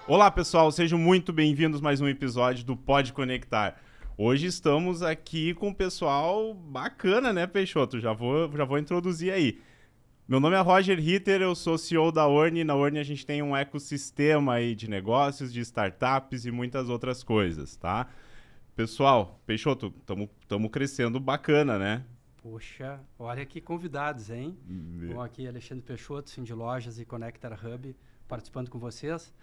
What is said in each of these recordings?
Olá pessoal, sejam muito bem-vindos a mais um episódio do Pode Conectar. Hoje estamos aqui com um pessoal bacana, né, Peixoto? Já vou introduzir aí. Meu nome é Roger Ritter, eu sou CEO da Orni. Na Orni a gente tem um ecossistema aí de negócios, de startups e muitas outras coisas, tá? Pessoal, Peixoto, estamos crescendo bacana, né? Poxa, olha que convidados, hein? Bom, aqui Alexandre Peixoto, Cindy Lojas e Connectar Hub, participando com vocês.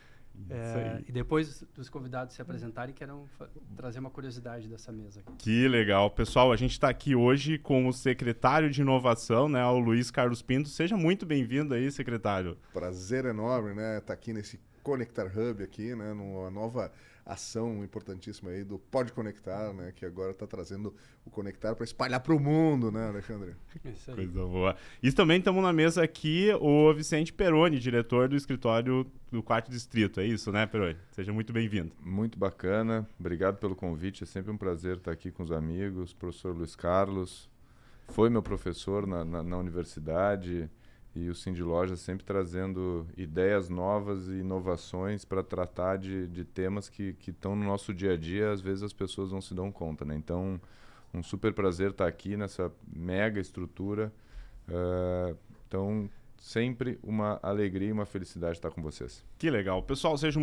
E depois dos convidados se apresentarem, quero trazer uma curiosidade dessa mesa aqui. Que legal. Pessoal, a gente está aqui hoje com o secretário de inovação, né, o Luiz Carlos Pinto. Seja muito bem-vindo aí, secretário. Prazer enorme, né, estar aqui nesse Connectar Hub aqui, né, numa nova ação importantíssima aí do Pode Conectar, né, que agora está trazendo o Conectar para espalhar para o mundo, né, Alexandre? Isso aí. Coisa boa. E também estamos na mesa aqui o Vicente Peroni, diretor do escritório do 4º Distrito. É isso, né, Peroni? Seja muito bem-vindo. Muito bacana. Obrigado pelo convite. É sempre um prazer estar aqui com os amigos. Professor Luiz Carlos foi meu professor na universidade. E o Cindy Lojas sempre trazendo ideias novas e inovações para tratar de temas que estão no nosso dia a dia, às vezes as pessoas não se dão conta, né? Então, um super prazer estar aqui nessa mega estrutura. Então, sempre uma alegria e uma felicidade estar com vocês. Que legal. Pessoal, sejam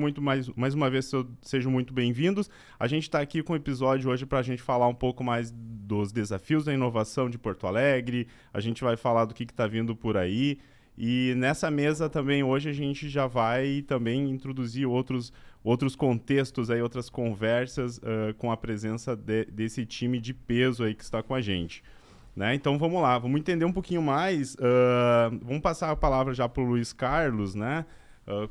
mais uma vez, sejam muito bem-vindos. A gente está aqui com um episódio hoje para a gente falar um pouco mais dos desafios da inovação de Porto Alegre. A gente vai falar do que está vindo por aí. E nessa mesa também hoje a gente já vai também introduzir outros contextos, aí, outras conversas com a presença desse time de peso aí que está com a gente. Né? Então vamos lá, vamos entender um pouquinho mais. Vamos passar a palavra já para o Luiz Carlos, né?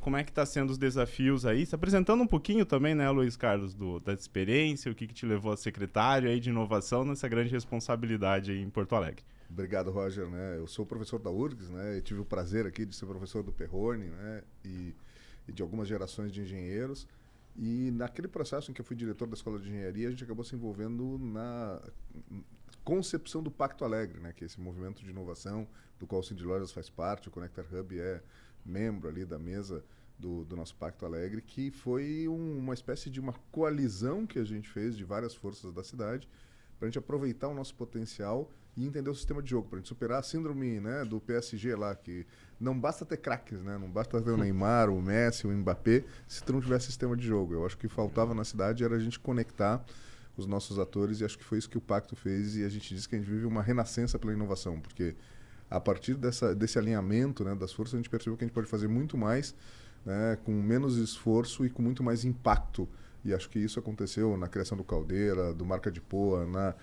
Como é que está sendo os desafios aí? Se apresentando um pouquinho também, né, Luiz Carlos, da experiência, o que te levou a secretário aí de inovação nessa grande responsabilidade aí em Porto Alegre. Obrigado, Roger. Né? Eu sou professor da URGS, né? Eu tive o prazer aqui de ser professor do Perrone, né? E de algumas gerações de engenheiros. E naquele processo em que eu fui diretor da Escola de Engenharia, a gente acabou se envolvendo na concepção do Pacto Alegre, né? Que é esse movimento de inovação do qual o Cindy Lojas faz parte, o Connectar Hub é membro ali da mesa do nosso Pacto Alegre, que foi uma espécie de uma coalizão que a gente fez de várias forças da cidade para a gente aproveitar o nosso potencial e entender o sistema de jogo, para a gente superar a síndrome, né, do PSG lá, que não basta ter craques, né, não basta ter o Neymar, o Messi, o Mbappé, se tu não tiver sistema de jogo. Eu acho que faltava na cidade era a gente conectar os nossos atores e acho que foi isso que o Pacto fez e a gente diz que a gente vive uma renascença pela inovação, porque a partir desse alinhamento, né, das forças, a gente percebeu que a gente pode fazer muito mais, né, com menos esforço e com muito mais impacto. E acho que isso aconteceu na criação do Caldeira, do Marca de Poa, na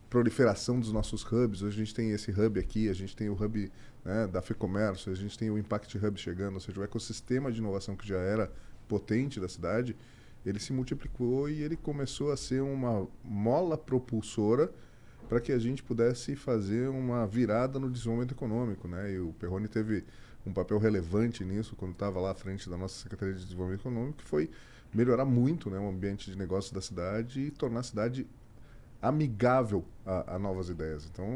proliferação dos nossos hubs. Hoje a gente tem esse hub aqui, a gente tem o hub, né, da FEComércio, a gente tem o Impact Hub chegando, ou seja, o ecossistema de inovação que já era potente da cidade, ele se multiplicou e ele começou a ser uma mola propulsora para que a gente pudesse fazer uma virada no desenvolvimento econômico, né? E o Perrone teve um papel relevante nisso quando estava lá à frente da nossa Secretaria de Desenvolvimento Econômico, que foi melhorar muito, né, o ambiente de negócios da cidade e tornar a cidade amigável a novas ideias. Então,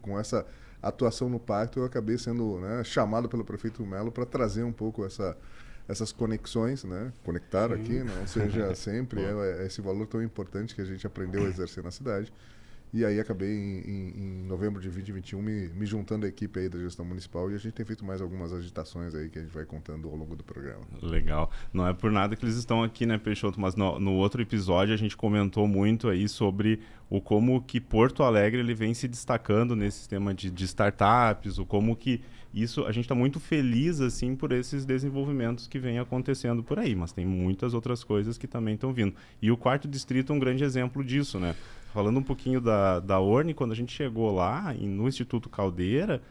com essa atuação no Pacto, eu acabei sendo, né, chamado pelo prefeito Melo para trazer um pouco essas conexões, né? Conectar Sim. aqui, não seja sempre esse valor tão importante que a gente aprendeu a exercer na cidade. E aí acabei em novembro de 2021 me juntando à equipe aí da gestão municipal e a gente tem feito mais algumas agitações aí que a gente vai contando ao longo do programa. Legal. Não é por nada que eles estão aqui, né, Peixoto? Mas no outro episódio a gente comentou muito aí sobre como que Porto Alegre ele vem se destacando nesse sistema de startups, o como que isso, a gente está muito feliz assim por esses desenvolvimentos que vêm acontecendo por aí, mas tem muitas outras coisas que também estão vindo. E o 4º Distrito é um grande exemplo disso, né? Falando um pouquinho da Orni, quando a gente chegou lá no Instituto Caldeira,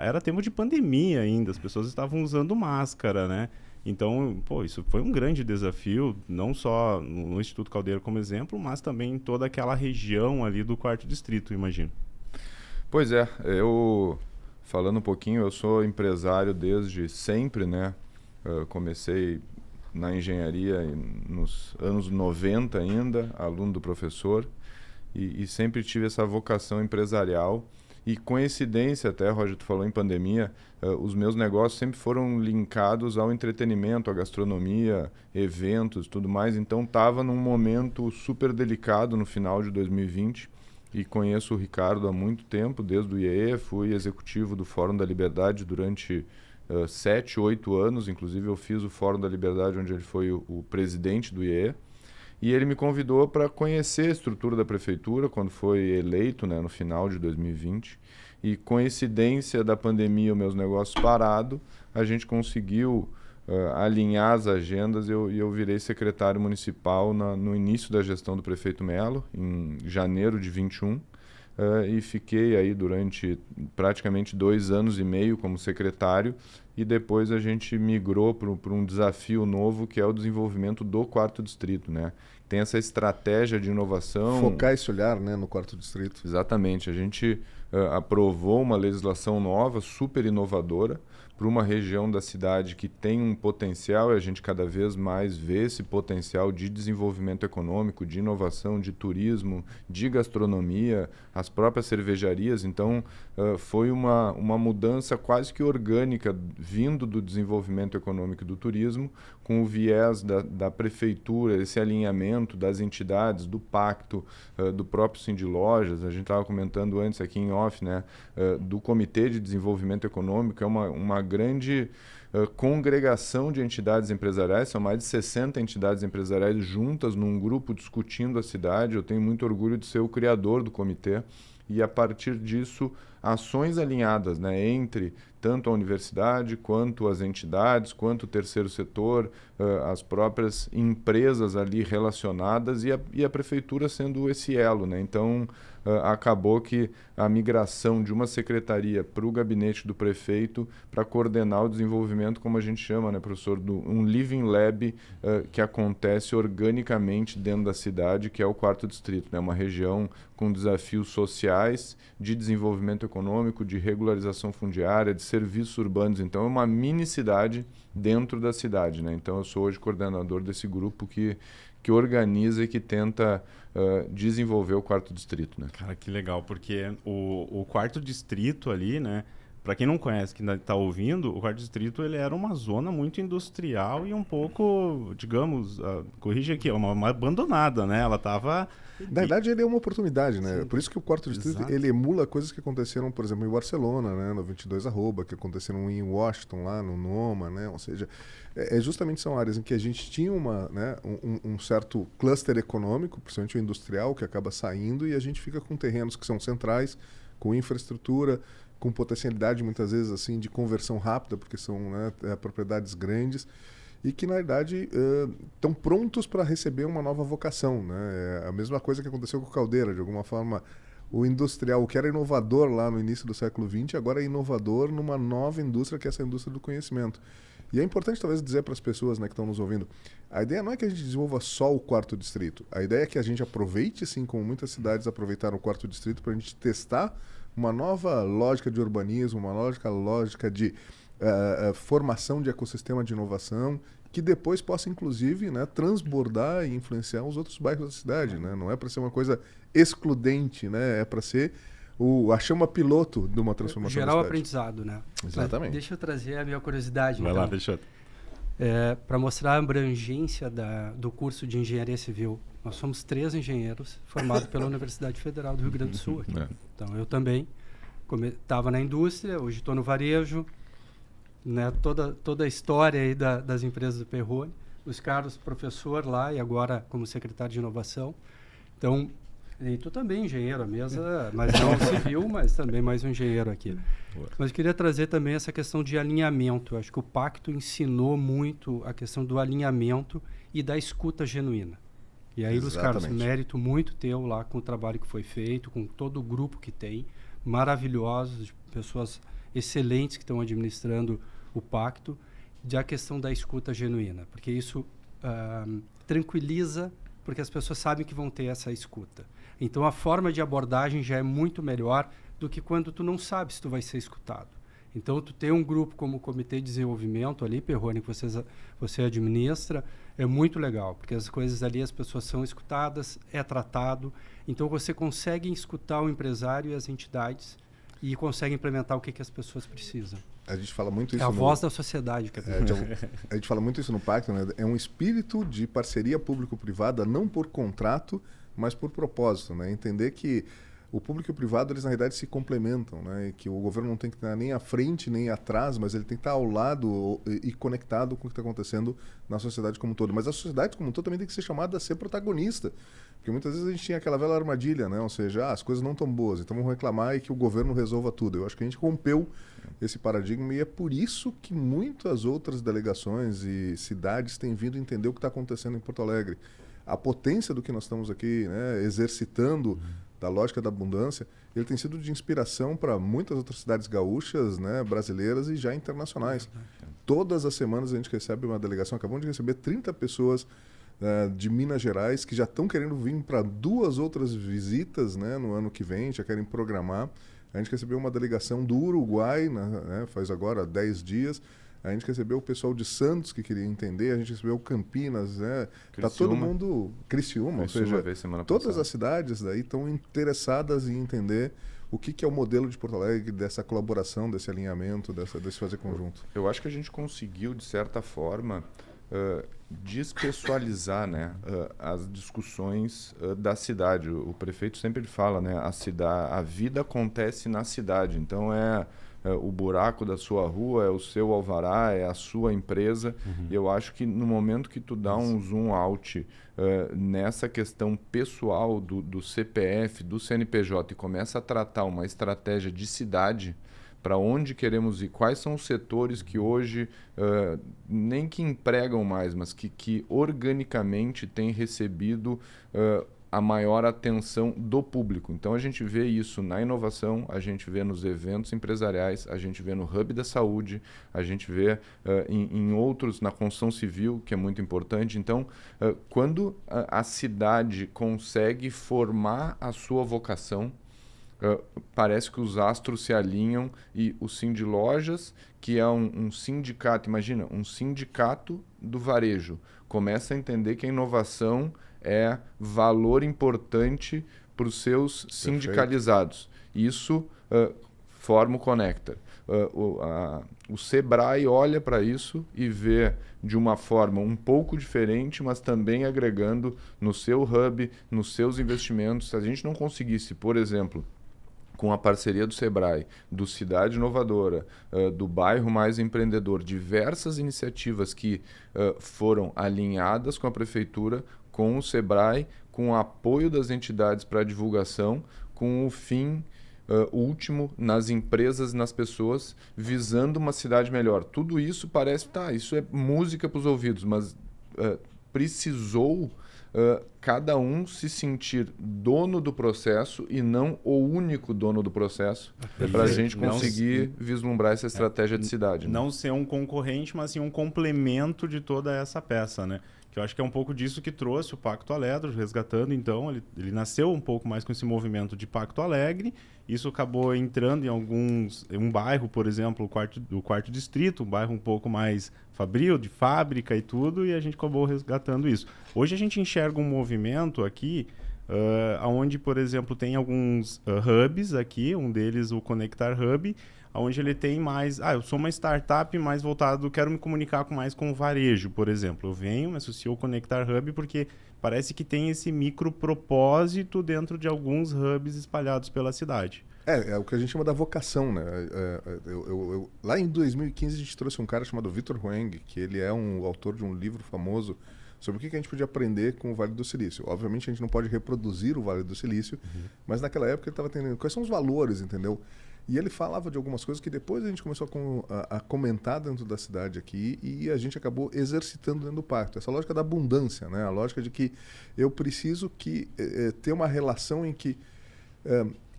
era tempo de pandemia ainda, as pessoas estavam usando máscara, né? Então, isso foi um grande desafio, não só no Instituto Caldeira como exemplo, mas também em toda aquela região ali do 4º Distrito, imagino. Pois é, falando um pouquinho, eu sou empresário desde sempre, né? Comecei na engenharia nos anos 90 ainda, aluno do professor, e sempre tive essa vocação empresarial. E coincidência até, Roger, tu falou em pandemia, os meus negócios sempre foram linkados ao entretenimento, à gastronomia, eventos, tudo mais. Então estava num momento super delicado no final de 2020 e conheço o Ricardo há muito tempo, desde o IEE, fui executivo do Fórum da Liberdade durante 7, 8 anos. Inclusive eu fiz o Fórum da Liberdade onde ele foi o presidente do IEE. E ele me convidou para conhecer a estrutura da prefeitura quando foi eleito, né, no final de 2020. E coincidência da pandemia, os meus negócios parados, a gente conseguiu alinhar as agendas e eu virei secretário municipal no início da gestão do prefeito Melo, em janeiro de 21. E fiquei aí durante praticamente 2 anos e meio como secretário. E depois a gente migrou para um desafio novo, que é o desenvolvimento do 4º Distrito, né? Tem essa estratégia de inovação... Focar esse olhar, né, no 4º Distrito. Exatamente. A gente aprovou uma legislação nova, super inovadora, para uma região da cidade que tem um potencial, e a gente cada vez mais vê esse potencial de desenvolvimento econômico, de inovação, de turismo, de gastronomia, as próprias cervejarias. Então, foi uma mudança quase que orgânica vindo do desenvolvimento econômico e do turismo, com o viés da prefeitura, esse alinhamento das entidades, do pacto, do próprio Sindilojas. A gente estava comentando antes aqui em off, né, do Comitê de Desenvolvimento Econômico, é uma grande congregação de entidades empresariais, são mais de 60 entidades empresariais juntas num grupo discutindo a cidade. Eu tenho muito orgulho de ser o criador do comitê e, a partir disso, ações alinhadas, né, entre tanto a universidade, quanto as entidades, quanto o terceiro setor, as próprias empresas ali relacionadas e a prefeitura sendo esse elo, né? Então, acabou que a migração de uma secretaria para o gabinete do prefeito para coordenar o desenvolvimento, como a gente chama, né, professor, um living lab que acontece organicamente dentro da cidade, que é o 4º Distrito, né? Uma região com desafios sociais, de desenvolvimento econômico, de regularização fundiária, de serviços urbanos. Então, é uma mini cidade dentro da cidade, né? Então, eu sou hoje coordenador desse grupo que organiza e que tenta desenvolver o 4º Distrito, né? Cara, que legal, porque o 4º Distrito ali, né? Para quem não conhece, que ainda está ouvindo, o 4º Distrito ele era uma zona muito industrial e um pouco, digamos, corrige aqui, uma abandonada, né? Ela estava... Na verdade, ele é uma oportunidade, né? Sim. Por isso que o 4º Distrito, ele emula coisas que aconteceram, por exemplo, em Barcelona, né? No 22 Arroba, que aconteceram em Washington, lá no Noma, né? Ou seja, justamente são áreas em que a gente tinha um certo cluster econômico, principalmente o industrial, que acaba saindo, e a gente fica com terrenos que são centrais, com infraestrutura, com potencialidade, muitas vezes, assim, de conversão rápida, porque são, né, propriedades grandes, e que, na verdade, estão prontos para receber uma nova vocação, né? É a mesma coisa que aconteceu com o Caldeira. De alguma forma, o industrial, o que era inovador lá no início do século XX, agora é inovador numa nova indústria, que é essa indústria do conhecimento. E é importante, talvez, dizer para as pessoas, né, que estão nos ouvindo, a ideia não é que a gente desenvolva só o 4º Distrito. A ideia é que a gente aproveite, assim como muitas cidades aproveitaram o 4º Distrito, para a gente testar uma nova lógica de urbanismo, uma lógica de formação de ecossistema de inovação, que depois possa, inclusive, né, transbordar e influenciar os outros bairros da cidade. Né? Não é para ser uma coisa excludente, né? É para ser a chama piloto de uma transformação geral da cidade. Aprendizado, né? Exatamente. Mas deixa eu trazer a minha curiosidade. Vai então. lá, deixa eu... Para mostrar a abrangência do curso de Engenharia Civil. Nós somos 3 engenheiros formados pela Universidade Federal do Rio Grande do Sul. Aqui. Então, eu também estava na indústria, hoje estou no varejo, né, toda a história aí das empresas do Perrone. Luiz Carlos, professor lá, e agora como secretário de inovação. Então, e tu também engenheiro, a mesa, mas não civil, mas também mais um engenheiro aqui. Mas eu queria trazer também essa questão de alinhamento. Eu acho que o pacto ensinou muito a questão do alinhamento e da escuta genuína. E aí, Luiz Carlos, mérito muito teu lá com o trabalho que foi feito, com todo o grupo que tem, maravilhosos, pessoas excelentes que estão administrando o pacto, da questão da escuta genuína, porque isso tranquiliza, porque as pessoas sabem que vão ter essa escuta. Então, a forma de abordagem já é muito melhor do que quando tu não sabe se tu vai ser escutado. Então, tu tem um grupo como o Comitê de Desenvolvimento ali, Perrone, que você administra, é muito legal, porque as coisas ali, as pessoas são escutadas, é tratado. Então, você consegue escutar o empresário e as entidades e consegue implementar o que as pessoas precisam. A gente fala muito isso É a voz da sociedade. A gente fala muito isso no pacto, né? É um espírito de parceria público-privada, não por contrato, mas por propósito, né? Entender que o público e o privado, eles na realidade se complementam, né? E que o governo não tem que estar nem à frente nem atrás, mas ele tem que estar ao lado e conectado com o que está acontecendo na sociedade como um todo. Mas a sociedade como um todo também tem que ser chamada a ser protagonista, porque muitas vezes a gente tinha aquela velha armadilha, né? Ou seja, as coisas não estão boas, então vamos reclamar e que o governo resolva tudo. Eu acho que a gente rompeu esse paradigma e é por isso que muitas outras delegações e cidades têm vindo entender o que está acontecendo em Porto Alegre. A potência do que nós estamos aqui, né, exercitando da lógica da abundância, ele tem sido de inspiração para muitas outras cidades gaúchas, né, brasileiras e já internacionais. Todas as semanas a gente recebe uma delegação, acabamos de receber 30 pessoas de Minas Gerais que já estão querendo vir para 2 outras visitas, né, no ano que vem, já querem programar. A gente recebeu uma delegação do Uruguai, né, faz agora 10 dias. A gente recebeu o pessoal de Santos que queria entender, a gente recebeu Campinas, né? Tá todo mundo... Criciúma, ou seja, todas as cidades daí estão interessadas em entender o que é o modelo de Porto Alegre, dessa colaboração, desse alinhamento, desse fazer conjunto. Eu acho que a gente conseguiu, de certa forma, despessoalizar, né, as discussões da cidade. O prefeito sempre fala, né, a vida acontece na cidade, então o buraco da sua rua, é o seu alvará, é a sua empresa. E eu acho que no momento que tu dá um zoom out nessa questão pessoal do CPF, do CNPJ e começa a tratar uma estratégia de cidade, para onde queremos ir, quais são os setores que hoje nem que empregam mais, mas que organicamente têm recebido a maior atenção do público. Então a gente vê isso na inovação, a gente vê nos eventos empresariais, a gente vê no Hub da Saúde, a gente vê em outros, na construção civil, que é muito importante. Então, quando a cidade consegue formar a sua vocação, parece que os astros se alinham e o Sindilojas, que é um sindicato, imagina, um sindicato do varejo, começa a entender que a inovação é valor importante para os seus sindicalizados. Isso forma o Connector. O Sebrae olha para isso e vê de uma forma um pouco diferente, mas também agregando no seu hub, nos seus investimentos. Se a gente não conseguisse, por exemplo, com a parceria do Sebrae, do Cidade Inovadora, do Bairro Mais Empreendedor, diversas iniciativas que foram alinhadas com a Prefeitura, com o Sebrae, com o apoio das entidades para a divulgação, com o fim último nas empresas e nas pessoas, visando uma cidade melhor. Tudo isso parece, isso é música para os ouvidos, mas precisou cada um se sentir dono do processo e não o único dono do processo para a gente conseguir vislumbrar essa estratégia de cidade. Não ser um concorrente, mas sim um complemento de toda essa peça, né? Que eu acho que é um pouco disso que trouxe o Pacto Aledro, resgatando, então, ele nasceu um pouco mais com esse movimento de Pacto Alegre, isso acabou entrando em um bairro, por exemplo, o quarto distrito, um bairro um pouco mais fabril, de fábrica e tudo, e a gente acabou resgatando isso. Hoje a gente enxerga um movimento aqui, onde, por exemplo, tem alguns hubs aqui, um deles o Conectar Hub, onde ele tem mais... eu sou uma startup mais voltado, quero me comunicar mais com o varejo, por exemplo. Eu venho, me associo ao Conectar Hub porque parece que tem esse micro propósito dentro de alguns hubs espalhados pela cidade. É o que a gente chama da vocação, né? Lá em 2015 a gente trouxe um cara chamado Vitor Huang, que ele é um autor de um livro famoso sobre o que a gente podia aprender com o Vale do Silício. Obviamente a gente não pode reproduzir o Vale do Silício, mas naquela época ele estava entendendo quais são os valores, entendeu? E ele falava de algumas coisas que depois a gente começou a comentar dentro da cidade aqui e a gente acabou exercitando dentro do pacto. Essa lógica da abundância, né? A lógica de que eu preciso ter uma relação em que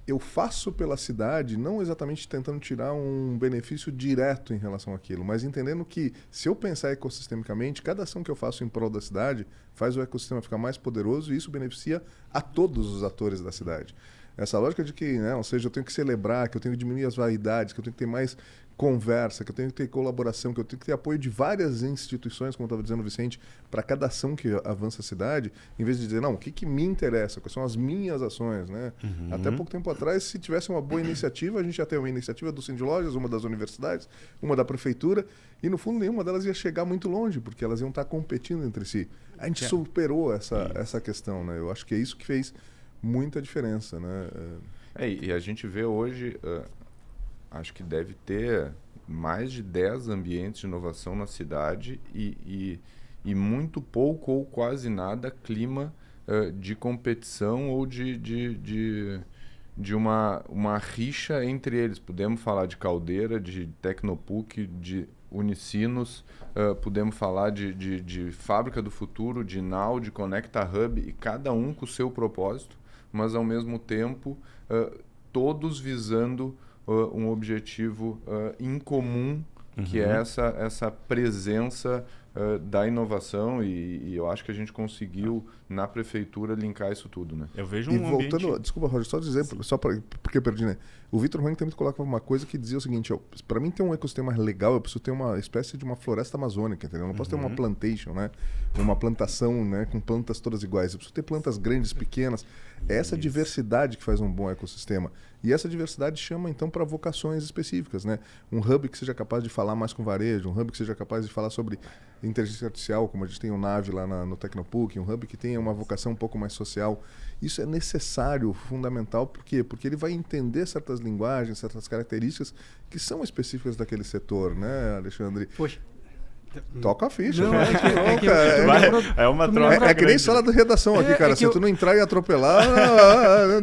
eu faço pela cidade, não exatamente tentando tirar um benefício direto em relação àquilo, mas entendendo que se eu pensar ecossistemicamente, cada ação que eu faço em prol da cidade faz o ecossistema ficar mais poderoso e isso beneficia a todos os atores da cidade. Essa lógica de que, né, ou seja, eu tenho que celebrar, que eu tenho que diminuir as vaidades, que eu tenho que ter mais conversa, que eu tenho que ter colaboração, que eu tenho que ter apoio de várias instituições, como estava dizendo o Vicente, para cada ação que avança a cidade, em vez de dizer, não, o que me interessa, quais são as minhas ações, né? Até pouco tempo atrás, se tivesse uma boa iniciativa, a gente já tem uma iniciativa do Sindlojas, uma das universidades, uma da prefeitura, e no fundo nenhuma delas ia chegar muito longe, porque elas iam estar competindo entre si. A gente superou essa questão, né? Eu acho que é isso que fez muita diferença, né? E a gente vê hoje... acho que deve ter mais de 10 ambientes de inovação na cidade e muito pouco ou quase nada clima de competição ou de uma rixa entre eles. Podemos falar de Caldeira, de Tecnopuc, de Unicinos, podemos falar de Fábrica do Futuro, de Now, de Conecta Hub, e cada um com o seu propósito, mas ao mesmo tempo todos visando um objetivo incomum, que é essa presença da inovação, e eu acho que a gente conseguiu, na prefeitura, linkar isso tudo, né? Eu vejo E voltando, ambiente... desculpa, Roger, só dizer, porque eu perdi, né? O Vitor Huang também colocava uma coisa que dizia o seguinte, para mim ter um ecossistema legal, eu preciso ter uma espécie de uma floresta amazônica, entendeu? Eu não posso ter uma plantation, né? Uma plantação, né, com plantas todas iguais. Eu preciso ter plantas grandes, pequenas. É essa diversidade que faz um bom ecossistema. E essa diversidade chama, então, para vocações específicas, né? Um hub que seja capaz de falar mais com varejo, um hub que seja capaz de falar sobre inteligência artificial, como a gente tem o Nave lá no Tecnopuc, um hub que tenha uma vocação um pouco mais social. Isso é necessário, fundamental, por quê? Porque ele vai entender certas linguagens, certas características que são específicas daquele setor, né, Alexandre? Poxa. Toca a ficha. Não, né? É uma troca. É que nem sala de redação aqui, cara. Se tu não entrar e atropelar,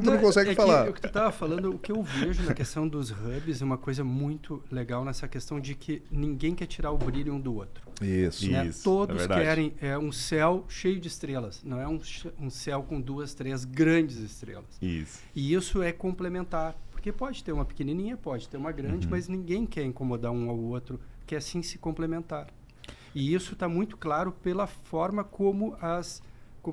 tu não consegue falar. O que tu estava falando, o que eu vejo na questão dos hubs é uma coisa muito legal nessa questão de que ninguém quer tirar o brilho um do outro. Isso. Né? Todos é querem um céu cheio de estrelas. Não é um céu com 2, 3 grandes estrelas. Isso. E isso é complementar. Porque pode ter uma pequenininha, pode ter uma grande, mas ninguém quer incomodar um ao outro, quer sim se complementar. E isso está muito claro pela forma como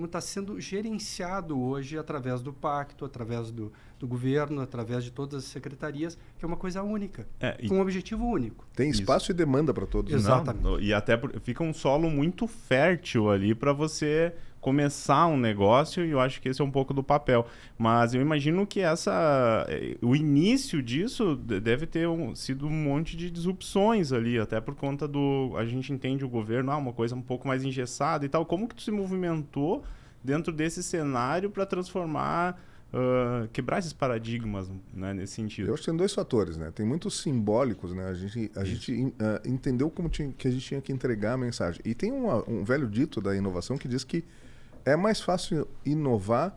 está sendo gerenciado hoje através do pacto, através do governo, através de todas as secretarias, que é uma coisa única, com um objetivo único. Tem espaço e demanda para todos. Exatamente. Não, e até fica um solo muito fértil ali para você começar um negócio, e eu acho que esse é um pouco do papel. Mas eu imagino que o início disso deve ter sido um monte de disrupções ali, até por conta a gente entende o governo, uma coisa um pouco mais engessada e tal. Como que tu se movimentou dentro desse cenário para transformar, quebrar esses paradigmas, né, nesse sentido? Eu acho que tem 2 fatores, né? Tem muitos simbólicos, né? A gente entendeu que a gente tinha que entregar a mensagem. E tem um velho dito da inovação que diz que é mais fácil inovar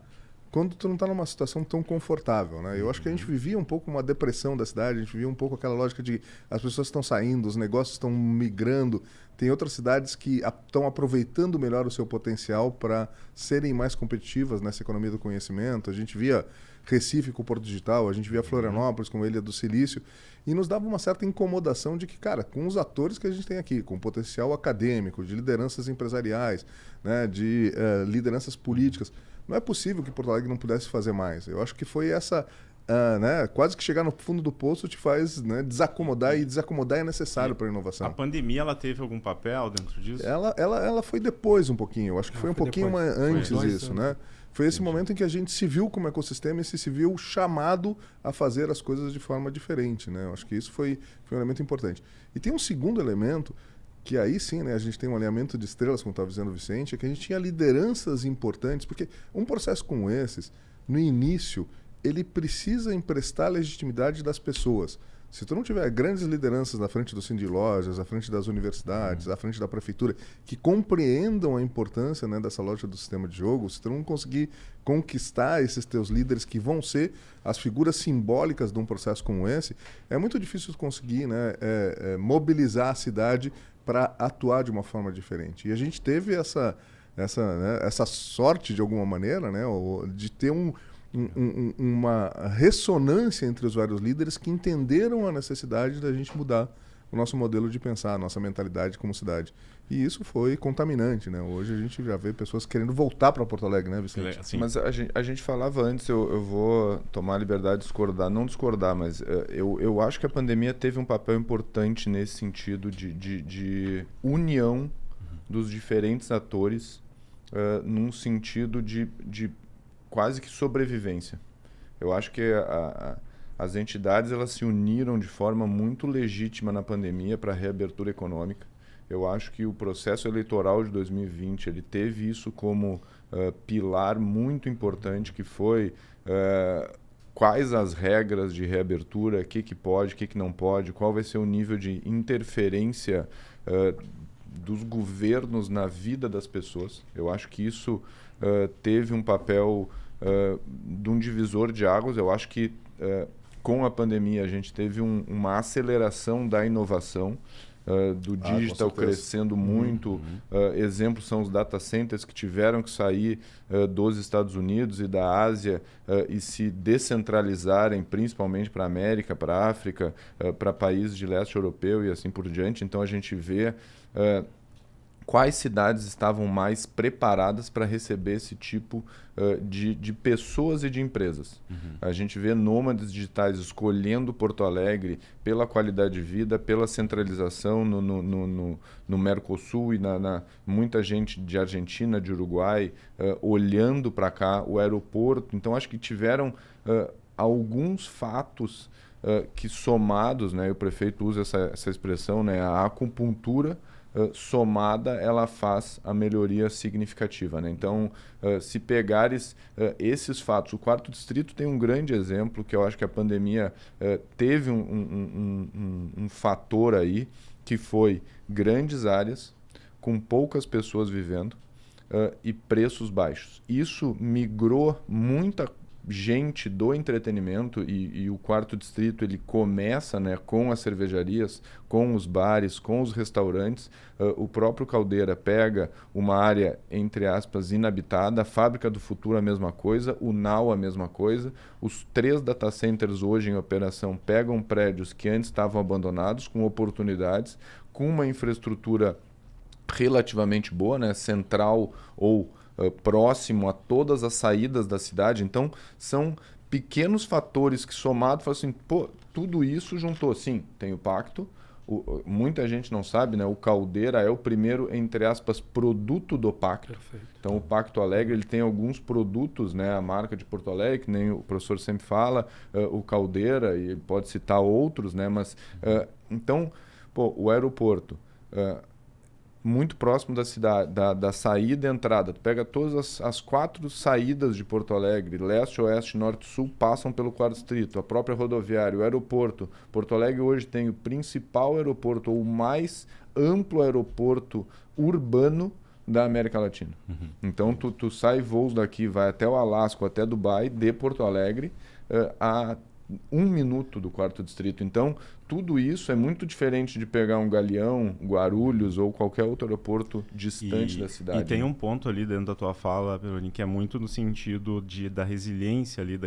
quando tu não está numa situação tão confortável, né? Eu acho que a gente vivia um pouco uma depressão da cidade, a gente vivia um pouco aquela lógica de as pessoas estão saindo, os negócios estão migrando. Tem outras cidades que estão aproveitando melhor o seu potencial para serem mais competitivas nessa economia do conhecimento. A gente via Recife com o Porto Digital, a gente via Florianópolis com a Ilha do Silício, e nos dava uma certa incomodação de que, cara, com os atores que a gente tem aqui, com potencial acadêmico, de lideranças empresariais, né, de lideranças políticas, não é possível que Porto Alegre não pudesse fazer mais. Eu acho que foi essa... né, quase que chegar no fundo do poço te faz, né, desacomodar, e desacomodar é necessário para a inovação. A pandemia, ela teve algum papel dentro disso? Ela foi depois um pouquinho. Eu acho que foi um pouquinho antes disso, né? Foi esse momento em que a gente se viu como ecossistema e se viu chamado a fazer as coisas de forma diferente, né? Eu acho que isso foi um elemento importante. E tem um segundo elemento que aí sim, né, a gente tem um alinhamento de estrelas, como estava dizendo o Vicente, é que a gente tinha lideranças importantes, porque um processo como esses, no início, ele precisa emprestar legitimidade das pessoas. Se tu não tiver grandes lideranças na frente do Sindlojas, à frente das universidades, à frente da prefeitura, que compreendam a importância, né, dessa lógica do sistema de jogo, se tu não conseguir conquistar esses teus líderes que vão ser as figuras simbólicas de um processo como esse, é muito difícil conseguir, né, mobilizar a cidade para atuar de uma forma diferente. E a gente teve essa sorte, de alguma maneira, né, de ter uma ressonância entre os vários líderes que entenderam a necessidade da gente mudar o nosso modelo de pensar, a nossa mentalidade como cidade. E isso foi contaminante, né? Hoje a gente já vê pessoas querendo voltar para Porto Alegre, né, Vicente? Sim. Mas a gente falava antes, eu vou tomar a liberdade de discordar, não discordar, mas eu acho que a pandemia teve um papel importante nesse sentido de união dos diferentes atores num sentido de quase que sobrevivência. Eu acho que as entidades elas se uniram de forma muito legítima na pandemia para a reabertura econômica. Eu acho que o processo eleitoral de 2020 ele teve isso como pilar muito importante, que foi quais as regras de reabertura, o que pode, o que não pode, qual vai ser o nível de interferência dos governos na vida das pessoas. Eu acho que isso teve um papel de um divisor de águas. Eu acho que com a pandemia a gente teve uma aceleração da inovação, do digital crescendo muito. Exemplos são os data centers que tiveram que sair dos Estados Unidos e da Ásia e se descentralizarem principalmente para a América, para a África, para países de leste europeu e assim por diante. Então a gente vê quais cidades estavam mais preparadas para receber esse tipo de pessoas e de empresas. A gente vê nômades digitais escolhendo Porto Alegre pela qualidade de vida, pela centralização no Mercosul e muita gente de Argentina, de Uruguai, olhando para cá, o aeroporto. Então, acho que tiveram alguns fatos que somados, né, o prefeito usa essa expressão, né, a acupuntura, somada, ela faz a melhoria significativa, né? Então, se pegares esses fatos, o Quarto Distrito tem um grande exemplo, que eu acho que a pandemia teve um fator aí, que foi grandes áreas, com poucas pessoas vivendo e preços baixos. Isso migrou muita gente do entretenimento e o Quarto Distrito ele começa, né, com as cervejarias, com os bares, com os restaurantes. O próprio Caldeira pega uma área, entre aspas, inabitada, a Fábrica do Futuro a mesma coisa, o Nau a mesma coisa. Os 3 data centers hoje em operação pegam prédios que antes estavam abandonados, com oportunidades, com uma infraestrutura relativamente boa, né, central ou próximo a todas as saídas da cidade. Então, são pequenos fatores que somados, falam assim, pô, tudo isso juntou. Sim, tem o pacto. Muita gente não sabe, né? O Caldeira é o primeiro, entre aspas, produto do pacto. Perfeito. Então, o Pacto Alegre ele tem alguns produtos, né? A marca de Porto Alegre, que nem o professor sempre fala, o Caldeira, e ele pode citar outros, né? Mas, então, pô, o aeroporto... muito próximo da cidade, da saída e entrada. Tu pega todas as 4 saídas de Porto Alegre, leste, oeste, norte, sul, passam pelo Quarto Distrito, a própria rodoviária, o aeroporto. Porto Alegre hoje tem o principal aeroporto, ou o mais amplo aeroporto urbano da América Latina. Então, tu sai voos daqui, vai até o Alasca, até Dubai, de Porto Alegre, a 1 minuto do Quarto Distrito. Então, tudo isso é muito diferente de pegar um Galeão, Guarulhos ou qualquer outro aeroporto distante da cidade. E tem um ponto ali dentro da tua fala, Peroni, que é muito no sentido da resiliência ali,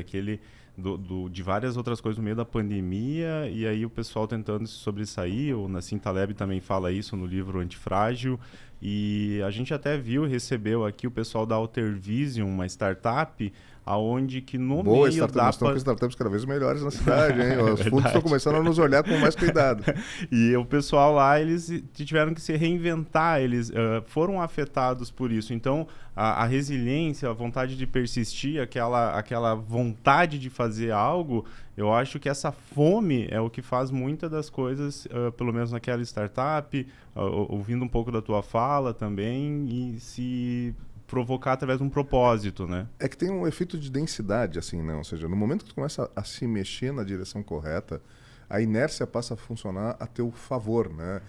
de várias outras coisas no meio da pandemia, e aí o pessoal tentando se sobressair. O Nassim Taleb também fala isso no livro Antifrágil, e a gente até viu e recebeu aqui o pessoal da Alter Vision, uma startup, aonde que no Boa, meio da... Estão com startups cada vez melhores na cidade, hein? Os fundos estão começando a nos olhar com mais cuidado. E o pessoal lá, eles tiveram que se reinventar, eles foram afetados por isso. Então, a resiliência, a vontade de persistir, aquela vontade de fazer algo, eu acho que essa fome é o que faz muitas das coisas, pelo menos naquela startup, ouvindo um pouco da tua fala também, e se provocar através de um propósito, né? É que tem um efeito de densidade, assim, né? Ou seja, no momento que tu começa a se mexer na direção correta, a inércia passa a funcionar a teu favor, né?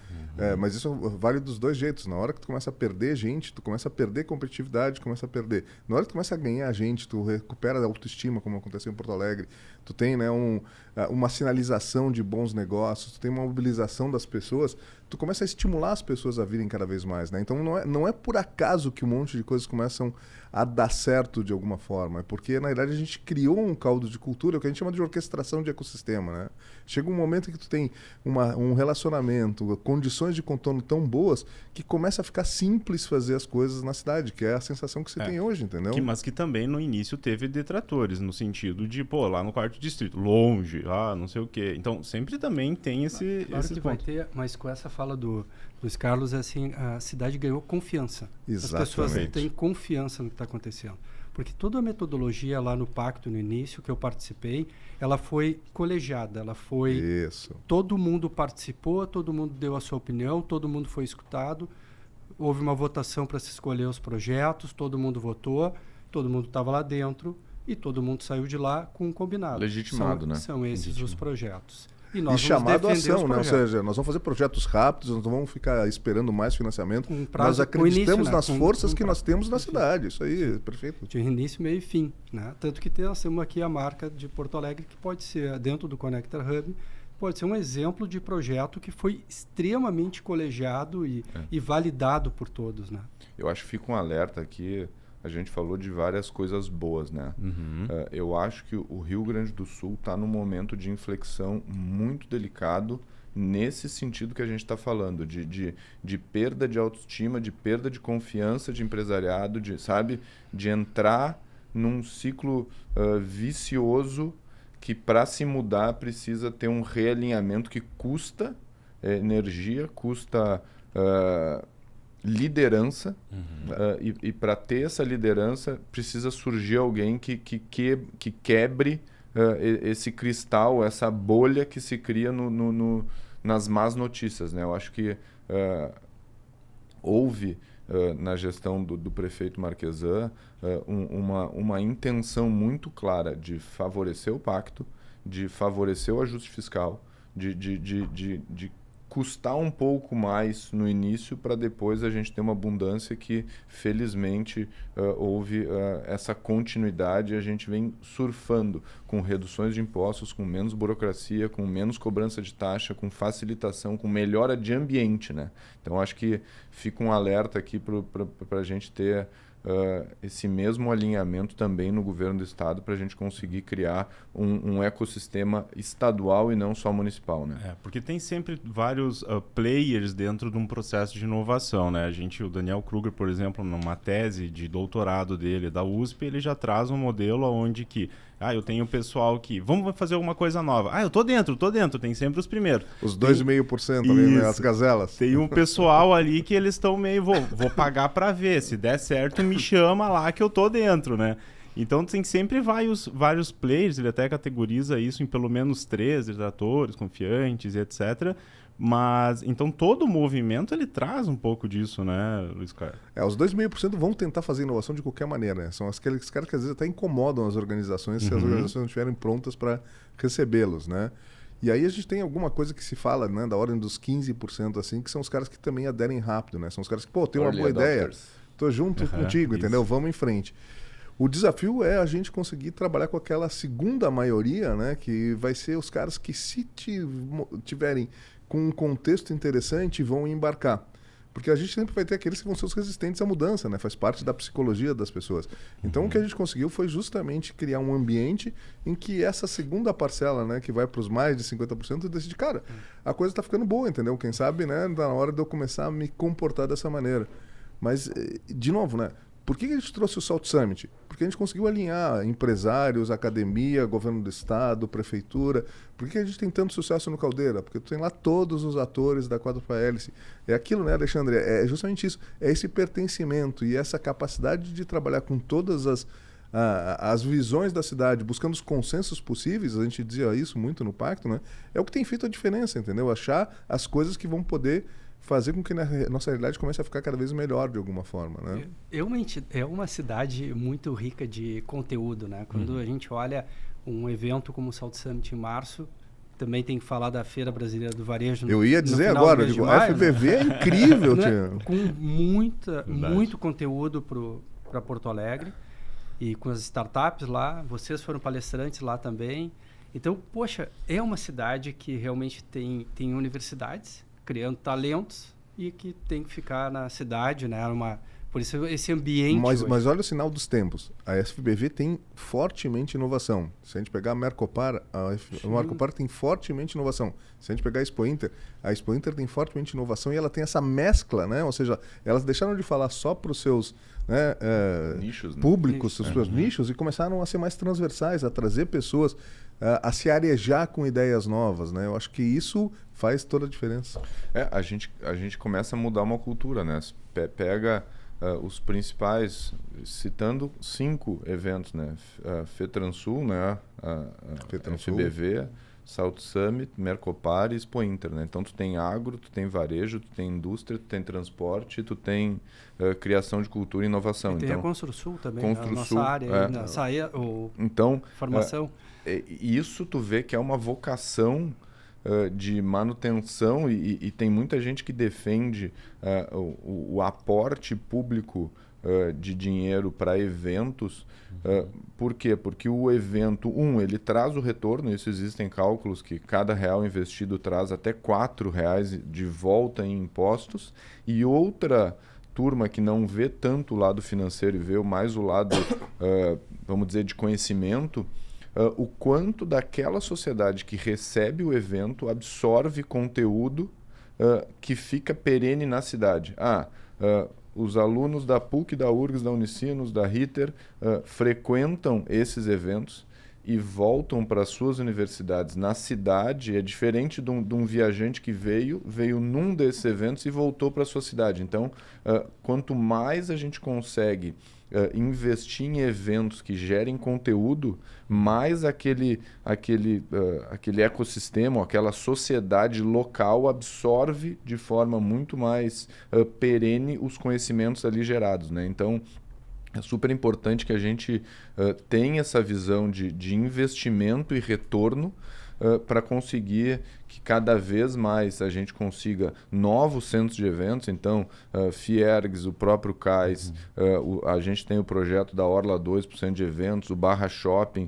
Mas isso vale dos dois jeitos. Na hora que tu começa a perder gente, tu começa a perder competitividade, começa a perder. Na hora que tu começa a ganhar gente, tu recupera a autoestima, como aconteceu em Porto Alegre. Tu tem, né, uma sinalização de bons negócios, tu tem uma mobilização das pessoas, tu começa a estimular as pessoas a virem cada vez mais, né? Então não é por acaso que um monte de coisas começam a dar certo de alguma forma, é porque na verdade a gente criou um caldo de cultura, o que a gente chama de orquestração de ecossistema, né? Chega um um momento em que tu tem um relacionamento, condições de contorno tão boas, que começa a ficar simples fazer as coisas na cidade, que é a sensação que se tem hoje, entendeu? Mas que também no início teve detratores, no sentido de, lá no 4º distrito, longe, não sei o quê. Então, sempre também tem esse que vai ter, mas com essa fala do Luiz Carlos, assim, a cidade ganhou confiança. Exatamente. As pessoas têm confiança no que está acontecendo. Porque toda a metodologia lá no Pacto, no início, que eu participei, ela foi colegiada, ela foi... Isso. Todo mundo participou, todo mundo deu a sua opinião, todo mundo foi escutado, houve uma votação para se escolher os projetos, todo mundo votou, todo mundo estava lá dentro e todo mundo saiu de lá com um combinado. Legitimado, né? São esses os projetos. E chamado a ação, né? Ou seja, nós vamos fazer projetos rápidos, nós não vamos ficar esperando mais financiamento. Nós acreditamos nas forças que nós temos na cidade. Isso aí, perfeito. De início, meio e fim. Né? Tanto que nós temos aqui a marca de Porto Alegre, que pode ser, dentro do Connector Hub, pode ser um exemplo de projeto que foi extremamente colegiado e validado por todos. Né? Eu acho que fica um alerta aqui. A gente falou de várias coisas boas, né? Eu acho que o Rio Grande do Sul está num momento de inflexão muito delicado nesse sentido que a gente está falando, de perda de autoestima, de perda de confiança de empresariado, de entrar num ciclo vicioso que, para se mudar, precisa ter um realinhamento que custa energia, custa... liderança, e para ter essa liderança precisa surgir alguém que quebre esse cristal, essa bolha que se cria nas más notícias, né? Eu acho que houve na gestão do prefeito Marquesan uma intenção muito clara de favorecer o pacto, de favorecer o ajuste fiscal, de custar um pouco mais no início para depois a gente ter uma abundância que, felizmente, houve essa continuidade e a gente vem surfando com reduções de impostos, com menos burocracia, com menos cobrança de taxa, com facilitação, com melhora de ambiente, né? Então, acho que fica um alerta aqui para a gente ter esse mesmo alinhamento também no governo do estado para a gente conseguir criar um ecossistema estadual e não só municipal, né? Porque tem sempre vários players dentro de um processo de inovação, né? O Daniel Kruger, por exemplo, numa tese de doutorado dele da USP, ele já traz um modelo onde que eu tenho pessoal que vamos fazer alguma coisa nova. Eu tô dentro, tem sempre os primeiros. Os 2,5% ali, né? As gazelas. Tem um pessoal ali que eles estão meio, vou pagar para ver, se der certo me chama lá que eu tô dentro, né? Então tem sempre vários players, ele até categoriza isso em pelo menos 3 detratores, confiantes e etc. Mas, então, todo o movimento, ele traz um pouco disso, né, Luiz Carlos? Os 2,5% vão tentar fazer inovação de qualquer maneira, né? São aqueles caras que às vezes até incomodam as organizações se as organizações não estiverem prontas para recebê-los, né? E aí a gente tem alguma coisa que se fala, né, da ordem dos 15%, assim, que são os caras que também aderem rápido, né? São os caras que, tem uma boa ideia, tô junto contigo, entendeu? Vamos em frente. O desafio é a gente conseguir trabalhar com aquela segunda maioria, né, que vai ser os caras que, se tiverem com um contexto interessante, vão embarcar. Porque a gente sempre vai ter aqueles que vão ser os resistentes à mudança, né? Faz parte da psicologia das pessoas. Então, o que a gente conseguiu foi justamente criar um ambiente em que essa segunda parcela, né, que vai para os mais de 50%, decide, cara, a coisa está ficando boa, entendeu? Quem sabe, né, tá na hora de eu começar a me comportar dessa maneira. Mas, de novo, né? Por que a gente trouxe o Salt Summit? Porque a gente conseguiu alinhar empresários, academia, governo do estado, prefeitura. Por que a gente tem tanto sucesso no Caldeira? Porque tu tem lá todos os atores da 4 Hélice. É aquilo, né, Alexandre? É justamente isso. É esse pertencimento e essa capacidade de trabalhar com todas as visões da cidade, buscando os consensos possíveis, a gente dizia isso muito no Pacto, né? É o que tem feito a diferença, entendeu? Achar as coisas que vão poder fazer com que a nossa realidade comece a ficar cada vez melhor de alguma forma, né? É uma cidade muito rica de conteúdo, né? Quando a gente olha um evento como o Salt Summit em março, também tem que falar da Feira Brasileira do Varejo. Eu ia dizer agora, a FBV é incrível, né? Com muito conteúdo para Porto Alegre e com as startups lá, vocês foram palestrantes lá também. Então, poxa, é uma cidade que realmente tem universidades criando talentos e que tem que ficar na cidade, né? Por isso esse ambiente Mas olha o sinal dos tempos. A FBV tem fortemente inovação. Se a gente pegar a Mercopar, a Mercopar tem fortemente inovação. Se a gente pegar a Expo Inter tem fortemente inovação e ela tem essa mescla, né? Ou seja, elas deixaram de falar só para os seus nichos, públicos, os seus nichos, e começaram a ser mais transversais, a trazer pessoas a se arejar com ideias novas, né? Eu acho que isso faz toda a diferença. A gente começa a mudar uma cultura, né? Pega os principais, citando 5 eventos, né? FETransul, né? FBV, Salt Summit, Mercopar e Expo Inter, né? Então tu tem agro, tu tem varejo, tu tem indústria, tu tem transporte, tu tem criação de cultura e inovação. E tem então, a Construsul também, Construsul, nossa área, nessa área, então, formação. Isso tu vê que é uma vocação de manutenção e tem muita gente que defende o aporte público de dinheiro para eventos. Por quê? Porque o evento, ele traz o retorno, isso existem cálculos que cada real investido traz até R$4 de volta em impostos, e outra turma que não vê tanto o lado financeiro e vê mais o lado, vamos dizer, de conhecimento, o quanto daquela sociedade que recebe o evento absorve conteúdo que fica perene na cidade. Os alunos da PUC, da URGS, da Unicinos, da Ritter frequentam esses eventos e voltam para as suas universidades na cidade. É diferente de um viajante que veio num desses eventos e voltou para a sua cidade. Então, quanto mais a gente consegue investir em eventos que gerem conteúdo, mais aquele ecossistema, aquela sociedade local absorve de forma muito mais perene os conhecimentos ali gerados, né? Então, é super importante que a gente tenha essa visão de investimento e retorno para conseguir que cada vez mais a gente consiga novos centros de eventos. Então, Fiergs, o próprio CAIS, a gente tem o projeto da Orla 2% de eventos, o Barra Shopping.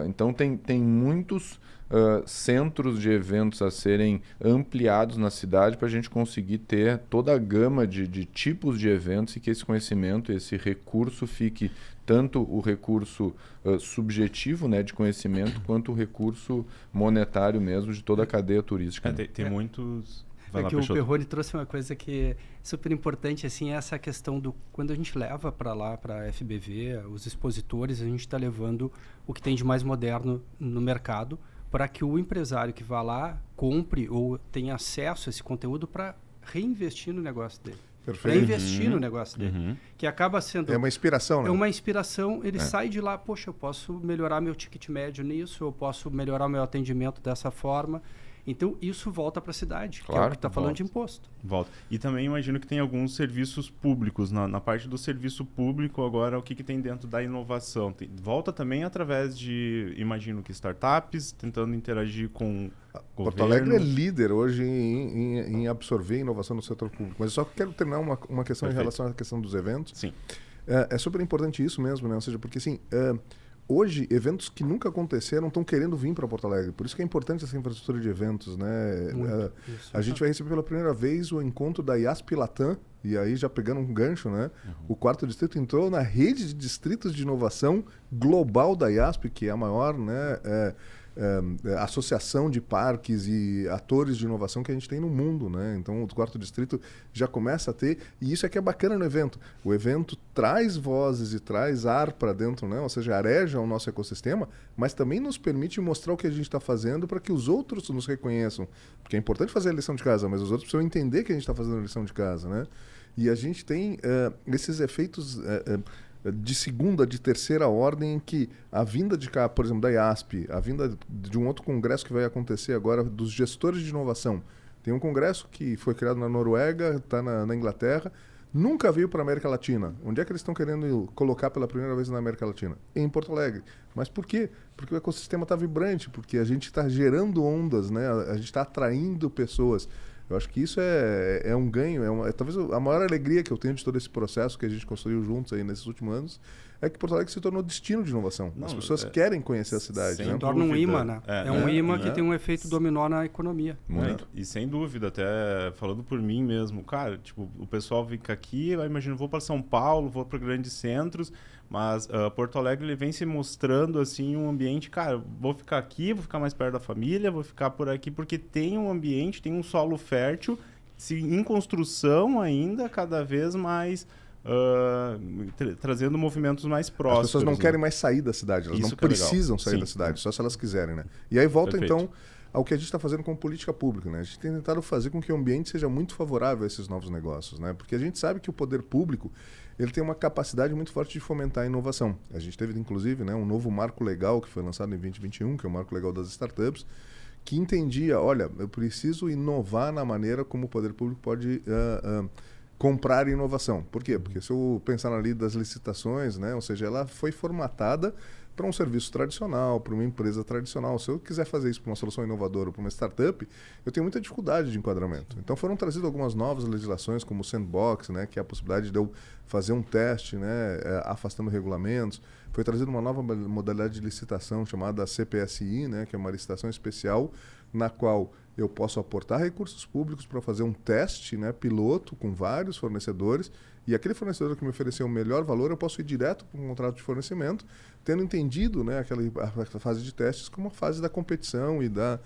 Então, tem muitos centros de eventos a serem ampliados na cidade para a gente conseguir ter toda a gama de tipos de eventos e que esse conhecimento, esse recurso fique tanto o recurso subjetivo, né, de conhecimento, quanto o recurso monetário mesmo de toda a cadeia turística. Tem muitos... O Perrone trouxe uma coisa que é super importante, assim, essa questão do... Quando a gente leva para lá, para a FBV, os expositores, a gente está levando o que tem de mais moderno no mercado para que o empresário que vá lá compre ou tenha acesso a esse conteúdo para reinvestir no negócio dele. Para investir no negócio dele. Que acaba sendo... É uma inspiração, né? É uma inspiração. Ele sai de lá, poxa, eu posso melhorar meu ticket médio nisso, eu posso melhorar o meu atendimento dessa forma. Então, isso volta para a cidade, claro, que é o que está falando de imposto. Volta. E também imagino que tem alguns serviços públicos. Na parte do serviço público, agora, o que tem dentro da inovação? Volta também através de, imagino que startups, tentando interagir com Porto Alegre é líder hoje em absorver inovação no setor público. Mas eu só quero terminar uma questão em relação à questão dos eventos. Sim. É super importante isso mesmo, né? Ou seja, porque assim... Hoje, eventos que nunca aconteceram estão querendo vir para Porto Alegre. Por isso que é importante essa infraestrutura de eventos, né? A gente vai receber pela primeira vez o encontro da IASP Latam, e aí já pegando um gancho, né? O 4º distrito entrou na rede de distritos de inovação global da IASP, que é a maior, né, associação de parques e atores de inovação que a gente tem no mundo, né? Então o 4º distrito já começa a ter, e isso é que é bacana no evento. O evento traz vozes e traz ar para dentro, né? Ou seja, areja o nosso ecossistema, mas também nos permite mostrar o que a gente está fazendo para que os outros nos reconheçam. Porque é importante fazer a lição de casa, mas os outros precisam entender que a gente está fazendo a lição de casa, né? E a gente tem esses efeitos de segunda, de terceira ordem, em que a vinda de cá, por exemplo, da IASP, a vinda de um outro congresso que vai acontecer agora, dos gestores de inovação. Tem um congresso que foi criado na Noruega, está na Inglaterra, nunca veio para a América Latina. Onde é que eles estão querendo colocar pela primeira vez na América Latina? Em Porto Alegre. Mas por quê? Porque o ecossistema está vibrante, porque a gente está gerando ondas, né? A gente está atraindo pessoas. Eu acho que isso é um ganho, é talvez a maior alegria que eu tenho de todo esse processo que a gente construiu juntos aí nesses últimos anos, é que Porto Alegre se tornou destino de inovação. As pessoas querem conhecer a cidade. Se torna um imã, né? É um imã que tem um efeito dominó na economia. Muito. E sem dúvida, até falando por mim mesmo, cara, tipo, o pessoal fica aqui, imagina, vou para São Paulo, vou para grandes centros, mas Porto Alegre ele vem se mostrando assim um ambiente, cara, vou ficar aqui, vou ficar mais perto da família, vou ficar por aqui porque tem um ambiente, tem um solo fértil, em construção ainda, cada vez mais trazendo movimentos mais próximos. As pessoas não querem mais sair da cidade, elas não precisam sair da cidade, só se elas quiserem, né? E aí volta então ao que a gente está fazendo como política pública, né? A gente tem tentado fazer com que o ambiente seja muito favorável a esses novos negócios, né? Porque a gente sabe que o poder público ele tem uma capacidade muito forte de fomentar a inovação. A gente teve, inclusive, né, um novo marco legal que foi lançado em 2021, que é o Marco Legal das Startups, que entendia, olha, eu preciso inovar na maneira como o poder público pode comprar inovação. Por quê? Porque se eu pensar na lei das licitações, né, ou seja, ela foi formatada para um serviço tradicional, para uma empresa tradicional. Se eu quiser fazer isso para uma solução inovadora ou para uma startup, eu tenho muita dificuldade de enquadramento. Então foram trazidas algumas novas legislações, como o Sandbox, né, que é a possibilidade de eu fazer um teste, né, afastando regulamentos. Foi trazida uma nova modalidade de licitação chamada CPSI, né, que é uma licitação especial, na qual eu posso aportar recursos públicos para fazer um teste, né, piloto com vários fornecedores, e aquele fornecedor que me ofereceu o melhor valor, eu posso ir direto para um contrato de fornecimento, tendo entendido, né, a fase de testes como a fase da competição e da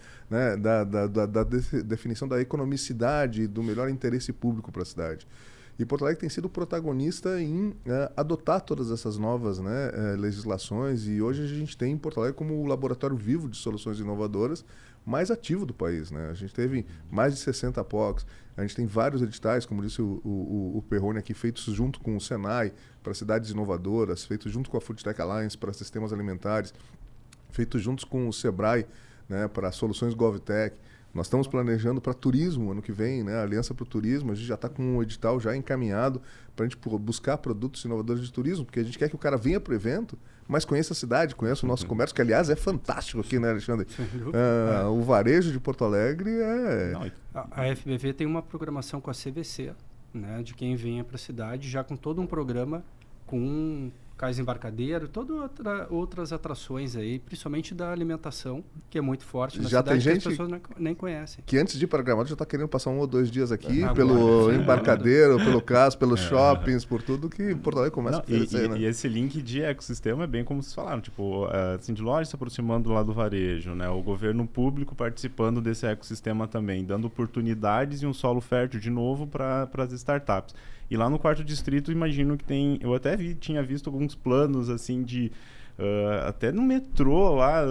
definição da economicidade e do melhor interesse público para a cidade. E Porto Alegre tem sido protagonista em adotar todas essas novas, né, legislações, e hoje a gente tem em Porto Alegre como o laboratório vivo de soluções inovadoras mais ativo do país, né? A gente teve mais de 60 POCs, a gente tem vários editais, como disse o Perrone aqui, feitos junto com o Senai para cidades inovadoras, feitos junto com a Food Tech Alliance para sistemas alimentares, feitos juntos com o Sebrae, né, para soluções GovTech. Nós estamos planejando para turismo ano que vem, né? A Aliança para o Turismo, a gente já está com um edital já encaminhado para a gente buscar produtos inovadores de turismo, porque a gente quer que o cara venha para o evento, mas conheça a cidade, conheça o nosso comércio, que aliás é fantástico aqui, né, Alexandre? O varejo de Porto Alegre é... A FBV tem uma programação com a CVC, né, de quem venha para a cidade, já com todo um programa com cais embarcadeiro, todas outras atrações aí, principalmente da alimentação, que é muito forte na já cidade, tem gente que as pessoas nem conhecem. Que antes de ir para Gramado já está querendo passar 1 ou 2 dias aqui, pelo embarcadeiro, pelo CAS, pelos shoppings, por tudo que Porto Alegre começa a oferecer, né? E esse link de ecossistema é bem como vocês falaram, tipo, assim, de loja se aproximando lá do varejo, né? O governo público participando desse ecossistema também, dando oportunidades e um solo fértil de novo para as startups. E lá no 4º distrito, imagino que tem... Eu até tinha visto alguns planos, assim, de... até no metrô lá,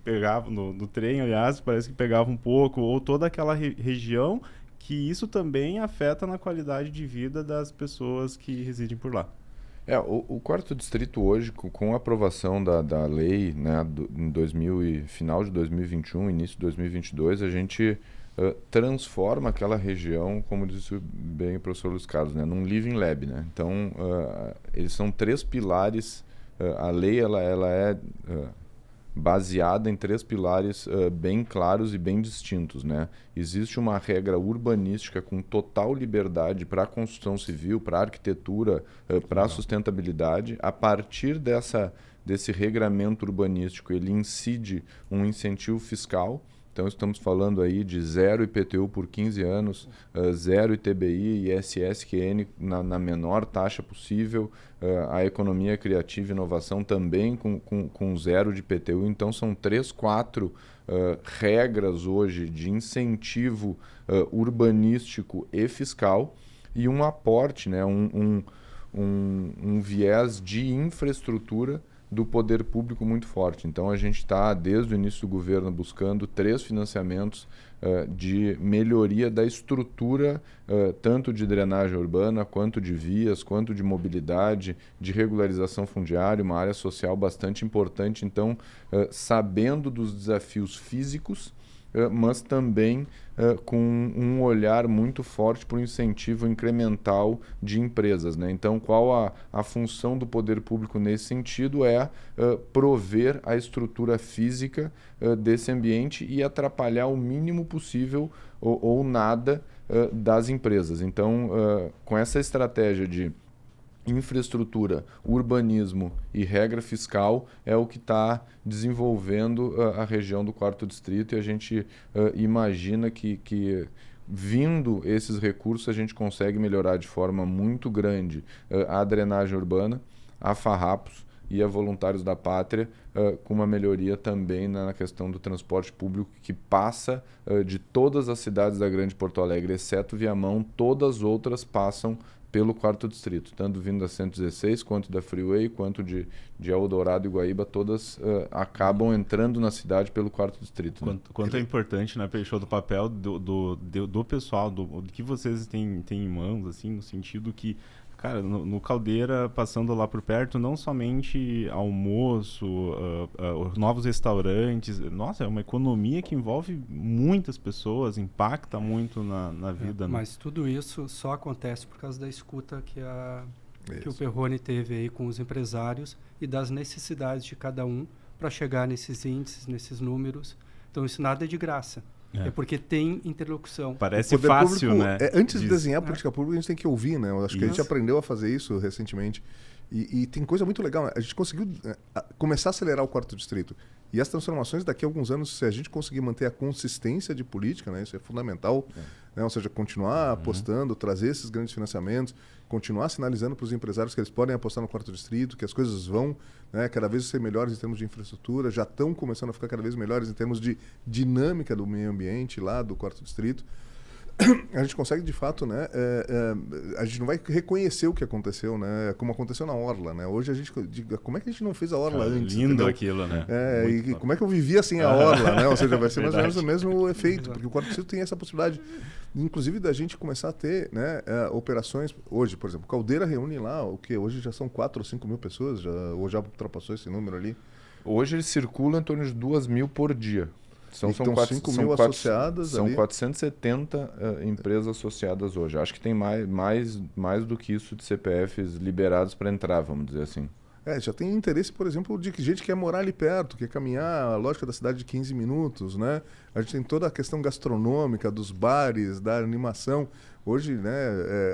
pegava no trem, aliás, parece que pegava um pouco, ou toda aquela região, que isso também afeta na qualidade de vida das pessoas que residem por lá. O 4º distrito hoje, com a aprovação da lei, né, em final de 2021, início de 2022, a gente... transforma aquela região, como disse bem o professor Luiz Carlos, né, num living lab, né? Então, eles são 3 pilares. A lei ela é baseada em 3 pilares bem claros e bem distintos, né? Existe uma regra urbanística com total liberdade para a construção civil, para a arquitetura, para a sustentabilidade. A partir desse regramento urbanístico, ele incide um incentivo fiscal. Então, estamos falando aí de 0 IPTU por 15 anos, 0 ITBI e ISSQN na menor taxa possível, a economia criativa e inovação também com 0 de IPTU. Então, são 3, 4 regras hoje de incentivo urbanístico e fiscal e um aporte, né, um viés de infraestrutura do poder público muito forte. Então, a gente está, desde o início do governo, buscando 3 financiamentos de melhoria da estrutura, tanto de drenagem urbana, quanto de vias, quanto de mobilidade, de regularização fundiária, uma área social bastante importante. Então, sabendo dos desafios físicos, mas também com um olhar muito forte para o incentivo incremental de empresas, né? Então, qual a função do poder público nesse sentido é prover a estrutura física desse ambiente e atrapalhar o mínimo possível ou nada das empresas. Então, com essa estratégia de infraestrutura, urbanismo e regra fiscal é o que está desenvolvendo a região do Quarto Distrito, e a gente imagina que vindo esses recursos a gente consegue melhorar de forma muito grande a drenagem urbana, a Farrapos e a Voluntários da Pátria, com uma melhoria também na questão do transporte público, que passa de todas as cidades da Grande Porto Alegre, exceto Viamão, todas as outras passam pelo Quarto Distrito, tanto vindo da 116, quanto da Freeway, quanto de Eldorado e Guaíba, todas acabam entrando na cidade pelo Quarto Distrito. Quanto é importante, né, Peixoto, do papel do pessoal, do que vocês têm em mãos, assim, no sentido que, cara, no Caldeira, passando lá por perto, não somente almoço, novos restaurantes, nossa, é uma economia que envolve muitas pessoas, impacta muito na vida. Né? Mas tudo isso só acontece por causa da escuta que o Perrone teve aí com os empresários e das necessidades de cada um para chegar nesses índices, nesses números. Então isso nada é de graça. É porque tem interlocução. Parece fácil, público, né? Antes de desenhar política pública, a gente tem que ouvir, né? Eu acho que a gente aprendeu a fazer isso recentemente. E tem coisa muito legal. A gente conseguiu começar a acelerar o Quarto Distrito. E as transformações daqui a alguns anos, se a gente conseguir manter a consistência de política, né? Isso é fundamental. Né? Ou seja, continuar apostando, trazer esses grandes financiamentos, continuar sinalizando para os empresários que eles podem apostar no Quarto Distrito, que as coisas vão, né, cada vez ser melhores em termos de infraestrutura, já estão começando a ficar cada vez melhores em termos de dinâmica do meio ambiente lá do Quarto Distrito. A gente consegue, de fato, né, a gente não vai reconhecer o que aconteceu, né, como aconteceu na Orla, né? Hoje a gente diga, como é que a gente não fez a Orla antes? Lindo entendeu? aquilo, né? E como é que eu vivia sem a Orla, né? Ou seja, vai ser mais ou menos o mesmo efeito, porque o Quarto Distrito tem essa possibilidade, inclusive, da gente começar a ter, né, operações. Hoje, por exemplo, Caldeira reúne lá, o que hoje já são 4 ou 5 mil pessoas, ou já ultrapassou esse número ali. Hoje ele circula em torno de 2.000 por dia. São 5 mil associadas. São ali. 470 empresas associadas hoje. Acho que tem mais do que isso de CPFs liberados para entrar, vamos dizer assim. Já tem interesse, por exemplo, de gente que quer morar ali perto, quer caminhar a lógica da cidade de 15 minutos, né? A gente tem toda a questão gastronômica, dos bares, da animação. Hoje, né,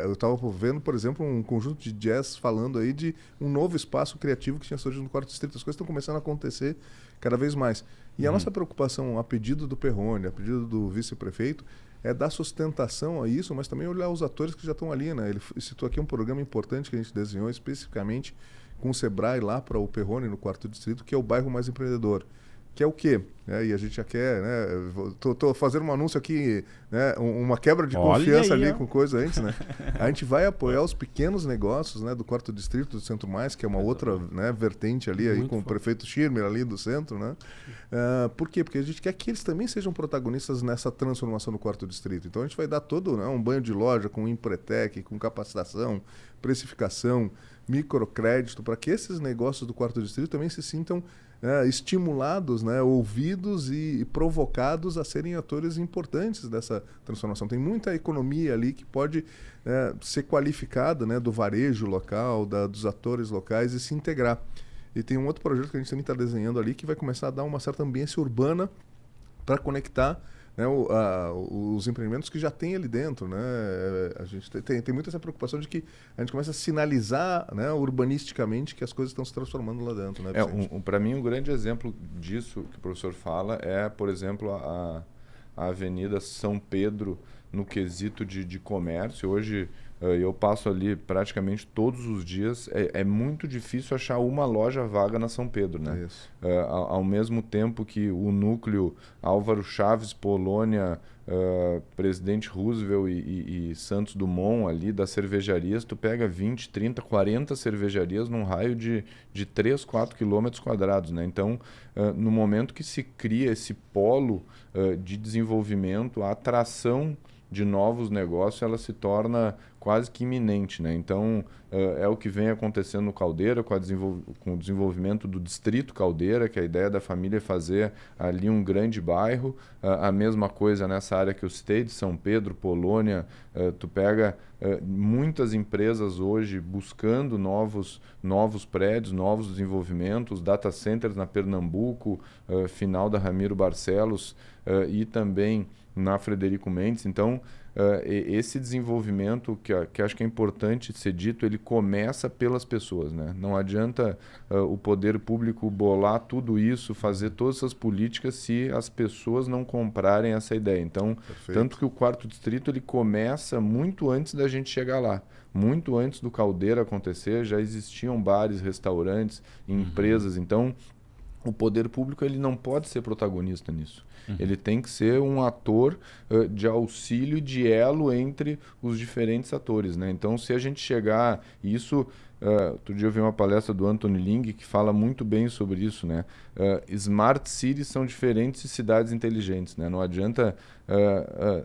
eu estava vendo, por exemplo, um conjunto de jazz falando aí de um novo espaço criativo que tinha surgido no Quarto Distrito. As coisas estão começando a acontecer cada vez mais. E a nossa preocupação, a pedido do Perrone, a pedido do vice-prefeito, é dar sustentação a isso, mas também olhar os atores que já estão ali, né? Ele citou aqui um programa importante que a gente desenhou especificamente com o Sebrae lá para o Perrone, no Quarto Distrito, que é o bairro mais empreendedor. Que é o quê? E a gente já quer, né? Tô fazendo um anúncio aqui, né? Uma quebra de confiança ali com coisa antes, né? A gente vai apoiar os pequenos negócios, né, do Quarto Distrito do Centro Mais, que é uma outra, né, vertente ali aí, com o prefeito Schirmer ali do centro, né? Por quê? Porque a gente quer que eles também sejam protagonistas nessa transformação do Quarto Distrito. Então a gente vai dar todo, né, um banho de loja com Empretec, com capacitação, precificação, microcrédito, para que esses negócios do Quarto Distrito também se sintam estimulados, né, ouvidos e provocados a serem atores importantes dessa transformação. Tem muita economia ali que pode ser qualificada, né, do varejo local, dos atores locais e se integrar. E tem um outro projeto que a gente também está desenhando ali que vai começar a dar uma certa ambiência urbana para conectar, né, os empreendimentos que já tem ali dentro, né? A gente tem muito essa preocupação de que a gente começa a sinalizar, né, urbanisticamente que as coisas estão se transformando lá dentro, né, para mim, um grande exemplo disso que o professor fala é, por exemplo, a Avenida São Pedro no quesito de comércio. Hoje eu passo ali praticamente todos os dias. É muito difícil achar uma loja vaga na São Pedro, né? Ao mesmo tempo que o núcleo Álvaro Chaves, Polônia, Presidente Roosevelt e Santos Dumont ali das cervejarias, tu pega 20, 30, 40 cervejarias num raio de 3, 4 quilômetros quadrados, né? Então, no momento que se cria esse polo de desenvolvimento, a atração de novos negócios, ela se torna quase que iminente, né? Então, é o que vem acontecendo no Caldeira, com o desenvolvimento do Distrito Caldeira, que a ideia da família é fazer ali um grande bairro. A mesma coisa nessa área que eu citei, de São Pedro, Polônia. Tu pega muitas empresas hoje buscando novos prédios, novos desenvolvimentos, data centers na Pernambuco, final da Ramiro Barcelos, e também na Frederico Mendes. Então, esse desenvolvimento, que acho que é importante ser dito, ele começa pelas pessoas, né? Não adianta o poder público bolar tudo isso, fazer todas essas políticas se as pessoas não comprarem essa ideia. Então, tanto que o Quarto Distrito ele começa muito antes da gente chegar lá. Muito antes do Caldeira acontecer, já existiam bares, restaurantes, empresas. Então, o poder público ele não pode ser protagonista nisso. Ele tem que ser um ator de auxílio, de elo entre os diferentes atores, né? Então, se a gente chegar... Isso, outro dia eu vi uma palestra do Anthony Ling que fala muito bem sobre isso, né? Smart cities são diferentes de cidades inteligentes, né? Não adianta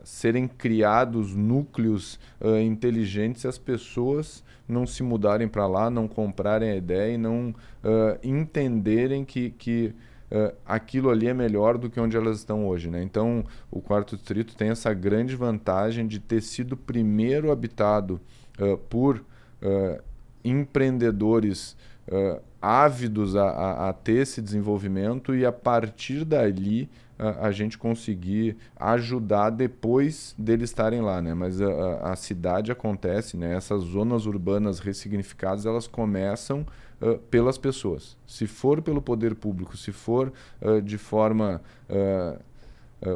serem criados núcleos inteligentes se as pessoas não se mudarem para lá, não comprarem a ideia e não entenderem que aquilo ali é melhor do que onde elas estão hoje, né? Então, o Quarto Distrito tem essa grande vantagem de ter sido primeiro habitado por empreendedores ávidos a ter esse desenvolvimento e, a partir dali, a gente conseguir ajudar depois deles estarem lá, né? Mas a cidade acontece, né? Essas zonas urbanas ressignificadas, elas começam pelas pessoas. Se for pelo poder público, se for de forma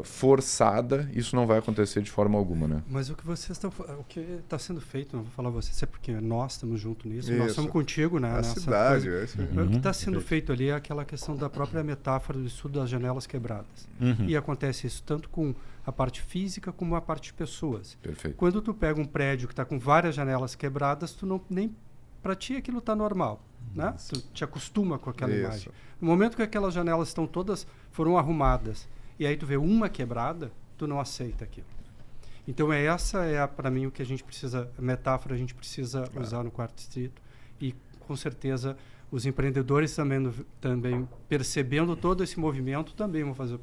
forçada, isso não vai acontecer de forma alguma, né? Mas o que está sendo feito, não vou falar você, é porque nós estamos juntos nisso, nós estamos contigo, né? A cidade, o que está sendo feito ali é aquela questão da própria metáfora do estudo das janelas quebradas. E acontece isso tanto com a parte física como a parte de pessoas. Perfeito. Quando tu pega um prédio que está com várias janelas quebradas, tu não nem para ti aquilo está normal, né? Tu te acostuma com aquela imagem. No momento que aquelas janelas foram arrumadas, e aí tu vê uma quebrada, tu não aceita aquilo. Então para mim o que a gente precisa, a metáfora a gente precisa usar no Quarto Distrito, e com certeza os empreendedores também percebendo todo esse movimento também vão fazer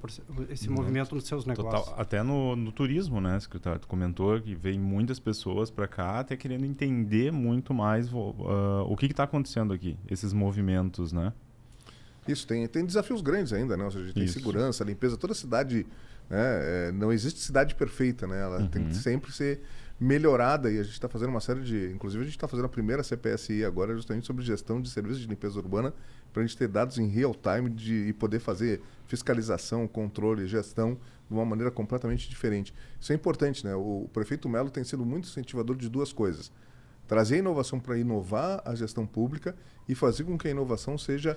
esse movimento nos seus negócios. Total. Até no turismo, né, secretário? Tu comentou que vem muitas pessoas para cá até querendo entender muito mais o que está acontecendo aqui, esses movimentos, né? Isso, tem desafios grandes ainda, né? Ou seja, tem segurança, limpeza, toda cidade, né? Não existe cidade perfeita, né? Ela tem que sempre ser melhorada, e a gente está fazendo uma série de... Inclusive, a gente está fazendo a primeira CPSI agora justamente sobre gestão de serviços de limpeza urbana, para a gente ter dados em real time e poder fazer fiscalização, controle, gestão de uma maneira completamente diferente. Isso é importante, né? O prefeito Melo tem sido muito incentivador de duas coisas. Trazer a inovação para inovar a gestão pública e fazer com que a inovação seja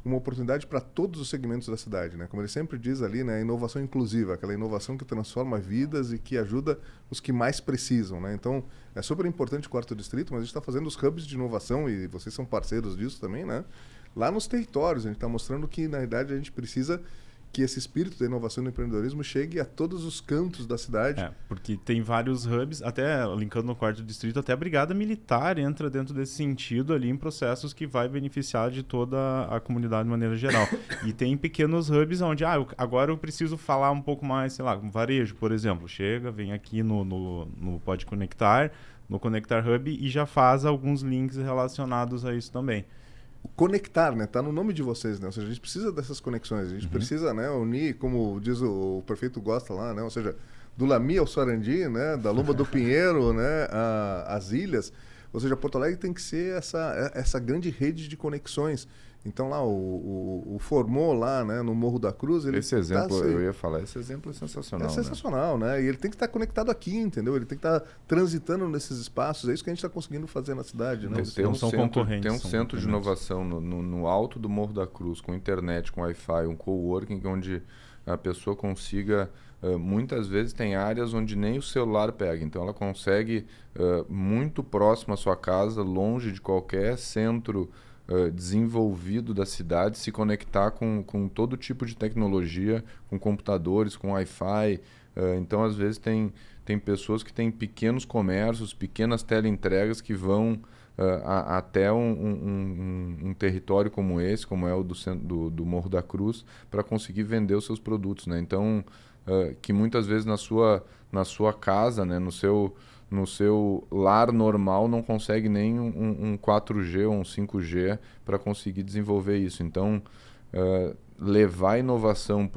uma oportunidade para todos os segmentos da cidade, né? Como ele sempre diz ali, né? Inovação inclusiva, aquela inovação que transforma vidas e que ajuda os que mais precisam, né? Então, é super importante o Quarto Distrito, mas a gente está fazendo os hubs de inovação, e vocês são parceiros disso também, né? Lá nos territórios, a gente está mostrando que, na verdade, a gente precisa que esse espírito da inovação e do empreendedorismo chegue a todos os cantos da cidade. Porque tem vários hubs, até linkando no Quarto Distrito, até a Brigada Militar entra dentro desse sentido ali em processos que vai beneficiar de toda a comunidade de maneira geral. E tem pequenos hubs onde, agora eu preciso falar um pouco mais, sei lá, um varejo, por exemplo. Chega, vem aqui no Pode Conectar, no Conectar Hub, e já faz alguns links relacionados a isso também. Conectar, né? Tá no nome de vocês, né? Ou seja, a gente precisa dessas conexões, a gente precisa, né, unir, como diz o prefeito gosta lá, né? Ou seja, do Lami ao Sarandi, né? Da Lomba do Pinheiro, né? As ilhas. Ou seja, Porto Alegre tem que ser essa grande rede de conexões. Então lá o Formou lá, né, no Morro da Cruz, esse exemplo, eu ia falar, esse exemplo é sensacional. É sensacional, né? E ele tem que estar conectado aqui, entendeu? Ele tem que estar transitando nesses espaços. É isso que a gente está conseguindo fazer na cidade, né? Tem um centro de inovação no alto do Morro da Cruz, com internet, com Wi-Fi, um coworking onde a pessoa consiga... muitas vezes tem áreas onde nem o celular pega, então ela consegue muito próximo à sua casa, longe de qualquer centro desenvolvido da cidade, se conectar com todo tipo de tecnologia, com computadores, com Wi-Fi. Então, às vezes, tem pessoas que têm pequenos comércios, pequenas teleentregas que vão até um território como esse, como é o do Morro da Cruz, para conseguir vender os seus produtos, né? Então, que muitas vezes na sua casa, né, no seu lar normal, não consegue nem um 4G ou um 5G para conseguir desenvolver isso. Então, levar inovação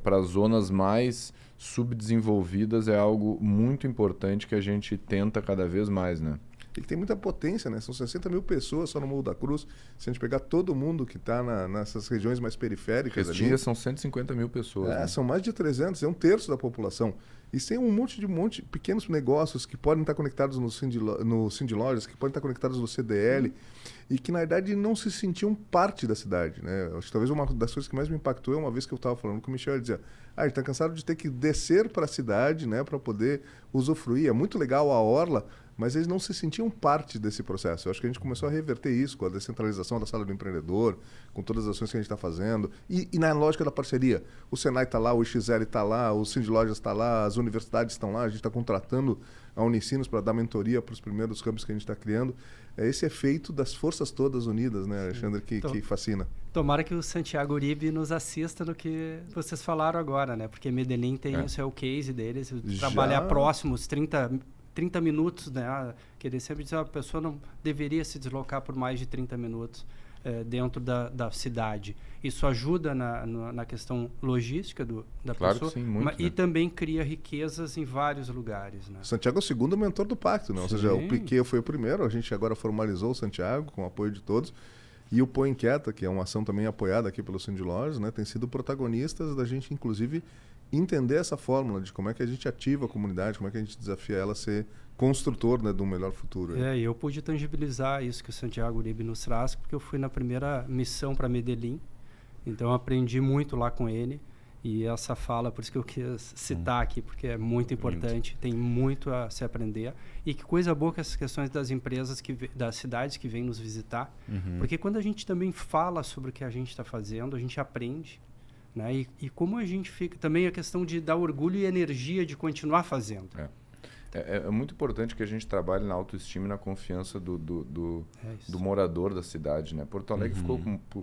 para as zonas mais subdesenvolvidas é algo muito importante que a gente tenta cada vez mais, né? E que tem muita potência, né? São 60 mil pessoas só no Morro da Cruz. Se a gente pegar todo mundo que está nessas regiões mais periféricas Restinga são 150 mil pessoas. Né? São mais de 300, é um terço da população. E tem um monte de pequenos negócios que podem estar conectados no Cindy Lojas, que podem estar conectados no CDL, e que, na verdade, não se sentiam parte da cidade, né? Acho que talvez uma das coisas que mais me impactou é uma vez que eu estava falando com o Michel, ele dizia, a gente está cansado de ter que descer para a cidade, né, para poder usufruir. É muito legal a orla, mas eles não se sentiam parte desse processo. Eu acho que a gente começou a reverter isso com a descentralização da Sala do Empreendedor, com todas as ações que a gente está fazendo, e na lógica da parceria. O Senai está lá, o XL está lá, o Cindy Lojas está lá, as universidades estão lá, a gente está contratando a Unicinos para dar mentoria para os primeiros campos que a gente está criando. É esse efeito das forças todas unidas, né, Alexandre, que fascina. Tomara que o Santiago Uribe nos assista no que vocês falaram agora, né? Porque Medellín tem isso, é o case deles, trabalhar próximos, 30 minutos, né? Que ele sempre diz que a pessoa não deveria se deslocar por mais de 30 minutos dentro da cidade. Isso ajuda na questão logística da claro pessoa, que sim, muito, e também cria riquezas em vários lugares. Né? Santiago é o segundo mentor do Pacto, né? Ou seja, o Piquet foi o primeiro, a gente agora formalizou o Santiago com o apoio de todos. E o Põe Inquieta, que é uma ação também apoiada aqui pelo Cindy Lojas, né, tem sido protagonistas da gente, inclusive, entender essa fórmula de como é que a gente ativa a comunidade, como é que a gente desafia ela a ser construtor, né, de um melhor futuro. Eu pude tangibilizar isso que o Santiago Uribe nos traz, porque eu fui na primeira missão para Medellín, então eu aprendi muito lá com ele. E essa fala, por isso que eu quis citar aqui, porque é muito importante, tem muito a se aprender. E que coisa boa que essas questões das empresas, das cidades que vêm nos visitar. Porque quando a gente também fala sobre o que a gente está fazendo, a gente aprende. Né? E como a gente fica... Também a questão de dar orgulho e energia de continuar fazendo. É muito importante que a gente trabalhe na autoestima e na confiança do morador da cidade. Né? Porto Alegre ficou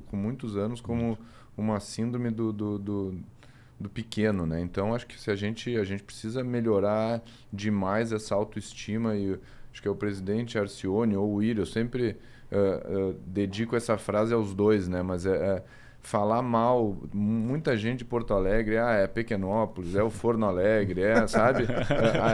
com muitos anos como uma síndrome do pequeno, né? Então acho que a gente precisa melhorar demais essa autoestima, e acho que é o presidente Arcioni ou o Iri, eu sempre dedico essa frase aos dois, né? Mas falar mal, muita gente de Porto Alegre, é Pequenópolis, é o Forno Alegre, sabe?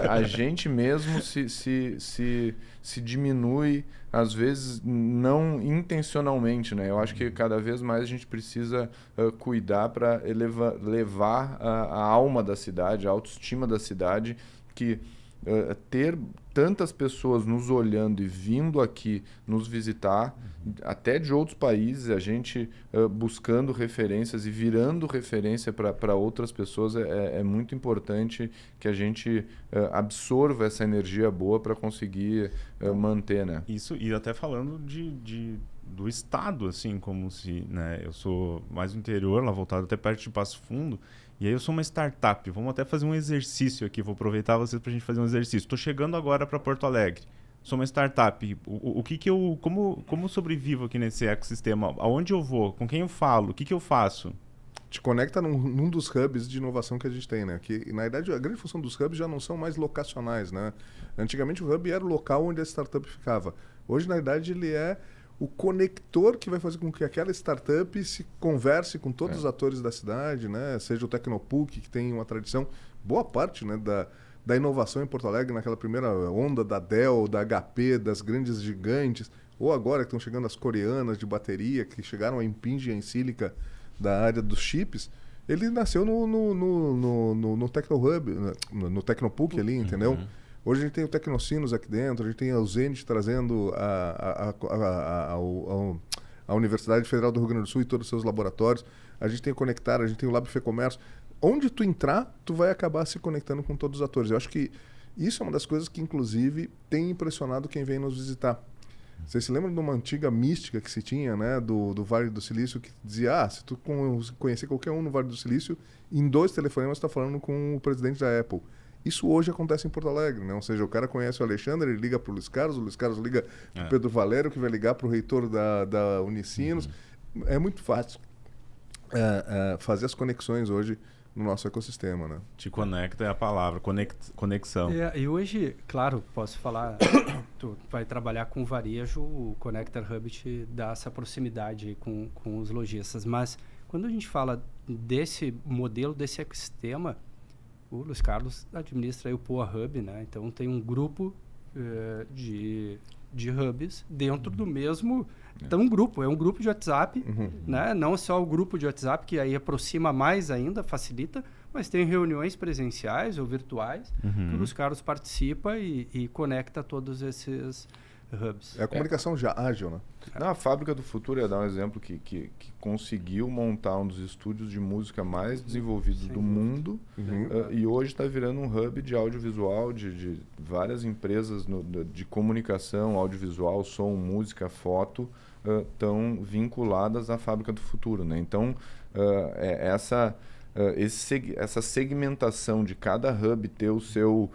A gente mesmo se diminui, às vezes não intencionalmente, né? Eu acho que cada vez mais a gente precisa cuidar para levar a alma da cidade, a autoestima da cidade, que ter tantas pessoas nos olhando e vindo aqui nos visitar, até de outros países, a gente buscando referências e virando referência para outras pessoas, é muito importante que a gente absorva essa energia boa para conseguir manter, né? Isso, e até falando do estado, assim, como se, né, eu sou mais do interior, lá voltado até perto de Passo Fundo, e aí eu sou uma startup. Vamos até fazer um exercício aqui, vou aproveitar vocês para a gente fazer um exercício. Estou chegando agora para Porto Alegre, sou uma startup. Como sobrevivo aqui nesse ecossistema? Aonde eu vou? Com quem eu falo? O que eu faço? Te conecta num dos hubs de inovação que a gente tem, né? Que, na verdade, a grande função dos hubs já não são mais locacionais, né? Antigamente o hub era o local onde a startup ficava. Hoje, na verdade, ele é o conector que vai fazer com que aquela startup se converse com todos os atores da cidade, né? Seja o Tecnopuc, que tem uma tradição, boa parte, né, da inovação em Porto Alegre, naquela primeira onda da Dell, da HP, das grandes gigantes, ou agora que estão chegando as coreanas de bateria, que chegaram a Impinj e a Ensilica da área dos chips. Ele nasceu no Tecnohub, no Tecnopuc ali, entendeu? Hoje a gente tem o Tecnocinos aqui dentro, a gente tem a Zenit trazendo a Universidade Federal do Rio Grande do Sul e todos os seus laboratórios. A gente tem o Conectar, a gente tem o Lab Fecomércio. Onde tu entrar, tu vai acabar se conectando com todos os atores. Eu acho que isso é uma das coisas que, inclusive, tem impressionado quem vem nos visitar. Vocês se lembram de uma antiga mística que se tinha, né, do Vale do Silício, que dizia, se tu conhecer qualquer um no Vale do Silício, em 2 telefonemas você está falando com o presidente da Apple. Isso hoje acontece em Porto Alegre, né? Ou seja, o cara conhece o Alexandre, ele liga para o Luiz Carlos liga para o Pedro Valério, que vai ligar para o reitor da Unicinos. É muito fácil fazer as conexões hoje no nosso ecossistema, né? Te conecta é a palavra, conexão. E hoje, claro, posso falar, tu vai trabalhar com varejo, o Connector Hub te dá essa proximidade com os lojistas, mas Quando a gente fala desse modelo, desse ecossistema, o Luiz Carlos administra aí o Poa Hub, né? Então tem um grupo de hubs dentro do mesmo... Então é um grupo de WhatsApp, né? Não só o grupo de WhatsApp, que aí aproxima mais ainda, facilita, mas tem reuniões presenciais ou virtuais, que o Luiz Carlos participa e conecta todos esses hubs. É a comunicação já ágil, né? Na Fábrica do Futuro, ia dar um exemplo que conseguiu montar um dos estúdios de música mais desenvolvidos do mundo e hoje está virando um hub de audiovisual de várias empresas de comunicação, audiovisual, som, música, foto, estão vinculadas à Fábrica do Futuro, né? Então, essa segmentação de cada hub ter o seu